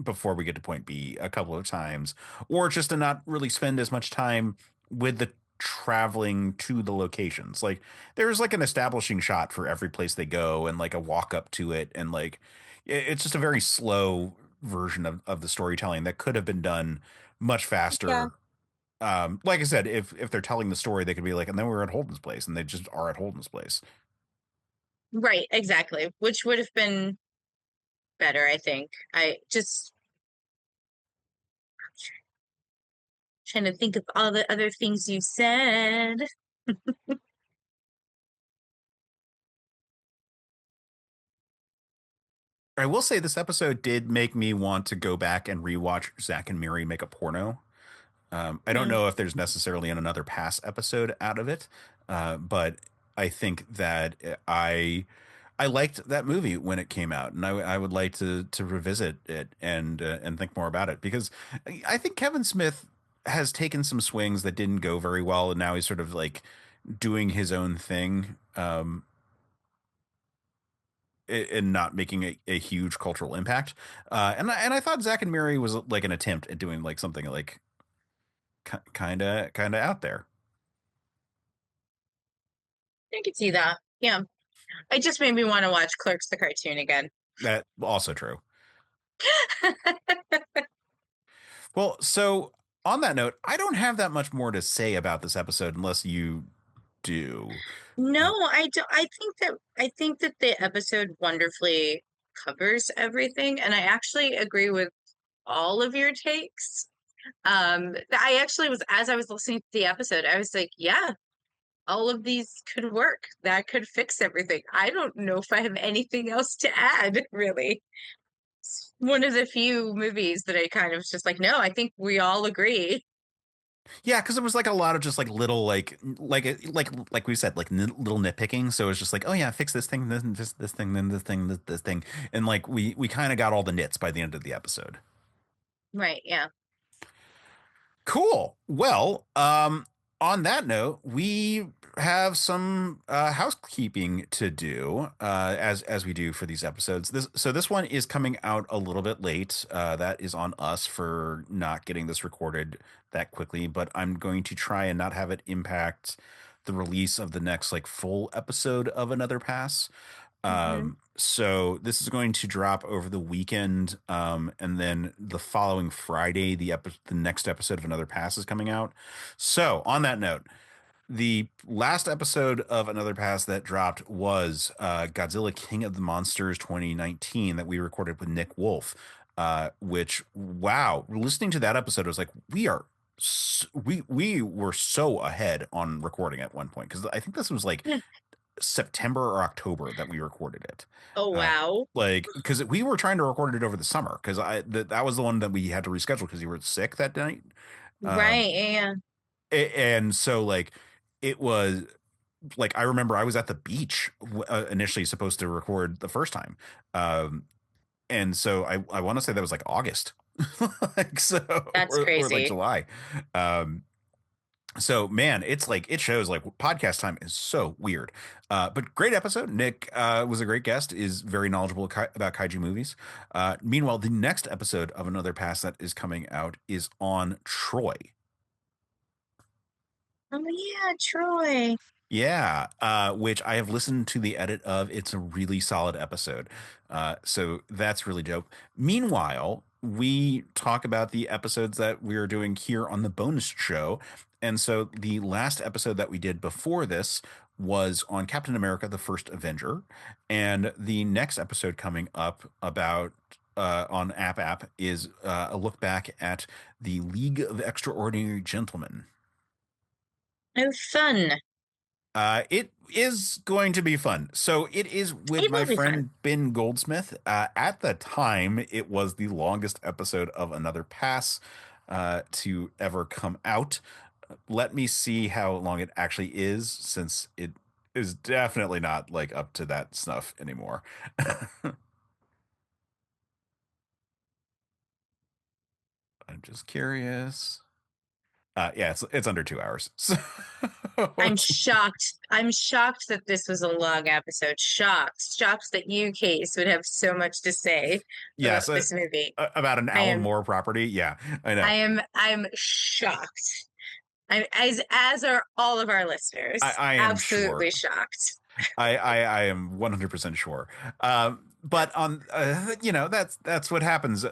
before we get to point B a couple of times, or just to not really spend as much time with the traveling to the locations. Like there's like an establishing shot for every place they go and like a walk up to it, and like it's just a very slow version of the storytelling that could have been done much yeah. faster. Like I said, if they're telling the story, they could be like, and then we were at Holden's place, and they just are at Holden's place. Right, exactly. Which would have been better, I think. I just trying to think of all the other things you said. I will say this episode did make me want to go back and rewatch Zach and Miri make a porno. I don't Hmm. know if there's necessarily another pass episode out of it, but I think that I liked that movie when it came out, and I would like to revisit it and think more about it because I think Kevin Smith has taken some swings that didn't go very well, and now he's sort of like doing his own thing, and not making a huge cultural impact. And I thought Zack and Miri was like an attempt at doing like something like kind of out there. I could see that. Yeah. It just made me want to watch Clerks the cartoon again. That also true. Well, so on that note, I don't have that much more to say about this episode unless you do. No, I don't. I think that the episode wonderfully covers everything, and I actually agree with all of your takes. I actually was as I was listening to the episode, I was like, yeah, all of these could work. That could fix everything. I don't know if I have anything else to add, really. It's one of the few movies that I kind of was just like, no, I think we all agree. Yeah, because it was like a lot of just like little like we said like little nitpicking. So it's just like, oh yeah, fix this thing, this thing, then this thing, this thing, and like we kind of got all the nits by the end of the episode. Right, yeah. Cool. Well, on that note, we have some housekeeping to do, as we do for these episodes. This one is coming out a little bit late. That is on us for not getting this recorded that quickly, but I'm going to try and not have it impact the release of the next like full episode of Another Pass. Hmm. So this is going to drop over the weekend, and then the following Friday, the next episode of Another Pass is coming out. So on that note, the last episode of Another Pass that dropped was Godzilla King of the Monsters 2019 that we recorded with Nick Wolf. Which wow, listening to that episode, I was like, we were so ahead on recording at one point because I think this was like September or October that we recorded it. Oh, Uh, wow. like because we were trying to record it over the summer because that was the one that we had to reschedule because you were sick that night. Um, Right, yeah. and so like it was like I remember I was at the beach initially supposed to record the first time. Um, and so I want to say that was like August. Like so That's or like crazy. July. Um, so man, it's like it shows like podcast time is so weird. But great episode. Nick was a great guest, is very knowledgeable about kaiju movies. Meanwhile, the next episode of Another Pass that is coming out is on Troy. Oh, yeah, Troy. Yeah, which I have listened to the edit of. It's a really solid episode. So that's really dope. Meanwhile, we talk about the episodes that we're doing here on the bonus show. And so the last episode that we did before this was on Captain America, the First Avenger. And the next episode coming up about on App is a look back at the League of Extraordinary Gentlemen. Oh, fun. It is going to be fun. So it is with It my will be friend fun. Ben Goldsmith. At the time, it was the longest episode of Another Pass to ever come out. Let me see how long it actually is, since it is definitely not like up to that snuff anymore. I'm just curious. Yeah, it's under 2 hours. So I'm shocked. I'm shocked that this was a long episode. Shocked that you, Case, would have so much to say yeah, about so this movie. about an I Alan am Moore property. Yeah, I know. I'm shocked. As are all of our listeners. I am sure. Absolutely shocked. I am 100% sure. But on that's what happens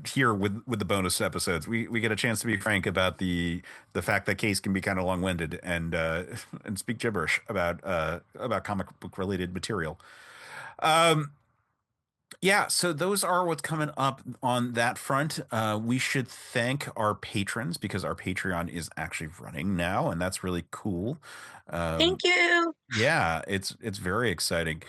here with the bonus episodes. We get a chance to be frank about the fact that Case can be kind of long winded and and speak gibberish about comic book related material. Yeah, so those are what's coming up on that front. We should thank our patrons because our Patreon is actually running now, and that's really cool. Um, Thank you. yeah, it's very exciting.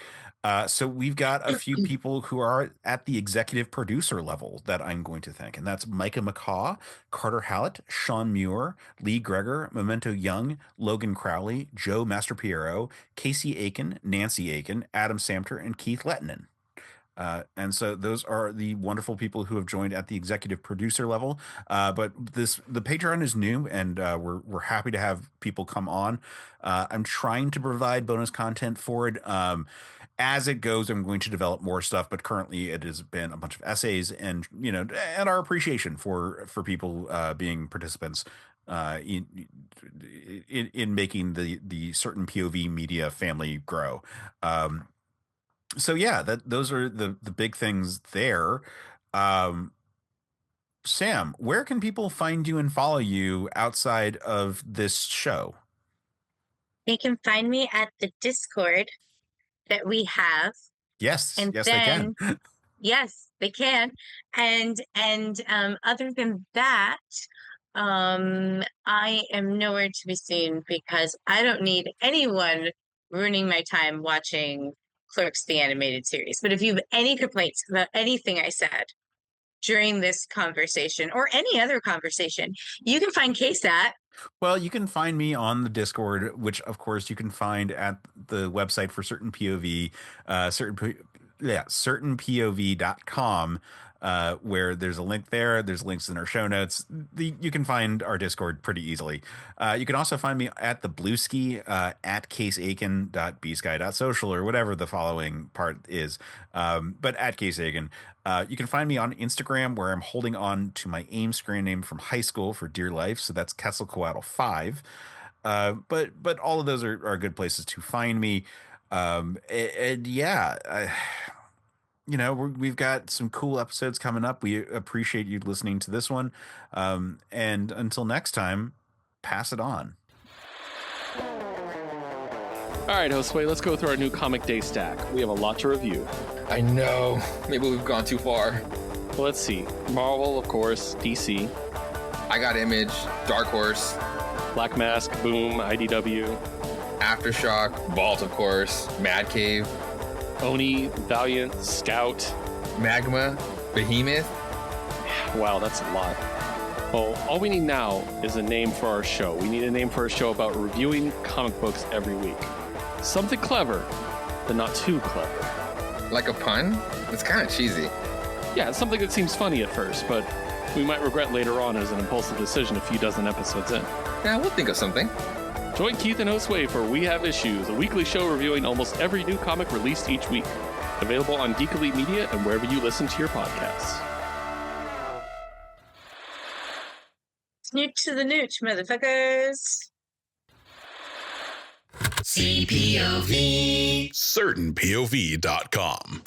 So we've got a few people who are at the executive producer level that I'm going to thank, and that's Micah McCaw, Carter Hallett, Sean Muir, Lee Greger, Memento Young, Logan Crowley, Joe Mastropiero, Casey Aiken, Nancy Aiken, Adam Samter, and Keith Lettinen. And so those are the wonderful people who have joined at the executive producer level. But the Patreon is new, and we're happy to have people come on. I'm trying to provide bonus content for it. As it goes, I'm going to develop more stuff, but currently it has been a bunch of essays and and our appreciation for people being participants in making the certain POV media family grow. So yeah, those are the big things there. Um, Sam, where can people find you and follow you outside of this show? They can find me at the Discord that we have. Yes, And yes, then, they can. yes, they can. And other than that, I am nowhere to be seen because I don't need anyone ruining my time watching Clerks the animated series. But if you have any complaints about anything I said during this conversation or any other conversation, you can find Case at Well, you can find me on the Discord, which of course you can find at the website for certain POV, certainpov.com, where there's a link there. There's links in our show notes. You can find our Discord pretty easily. You can also find me at the Bluesky, at caseaiken.bsky.social, or whatever the following part is. But at Case Aiken. You can find me on Instagram, where I'm holding on to my AIM screen name from high school for dear life. So that's Quetzalcoatl 5. But all of those are good places to find me. And yeah, we've got some cool episodes coming up. We appreciate you listening to this one. And until next time, pass it on. All right, Josue, let's go through our new Comic Day stack. We have a lot to review. I know. Maybe we've gone too far. Well, let's see. Marvel, of course. DC. I Got Image, Dark Horse, Black Mask, Boom, IDW. Aftershock, Vault, of course, Mad Cave, Oni, Valiant, Scout. Magma, Behemoth. Wow, that's a lot. Well, all we need now is a name for our show. We need a name for a show about reviewing comic books every week. Something clever, but not too clever. Like a pun? It's kind of cheesy. Yeah, it's something that seems funny at first, but we might regret later on as an impulsive decision a few dozen episodes in. Yeah, we'll think of something. Join Keith and Josue for We Have Issues, a weekly show reviewing almost every new comic released each week. Available on Geek Elite Media and wherever you listen to your podcasts. Snoot to the Nooch, motherfuckers. CPOV. CertainPOV.com.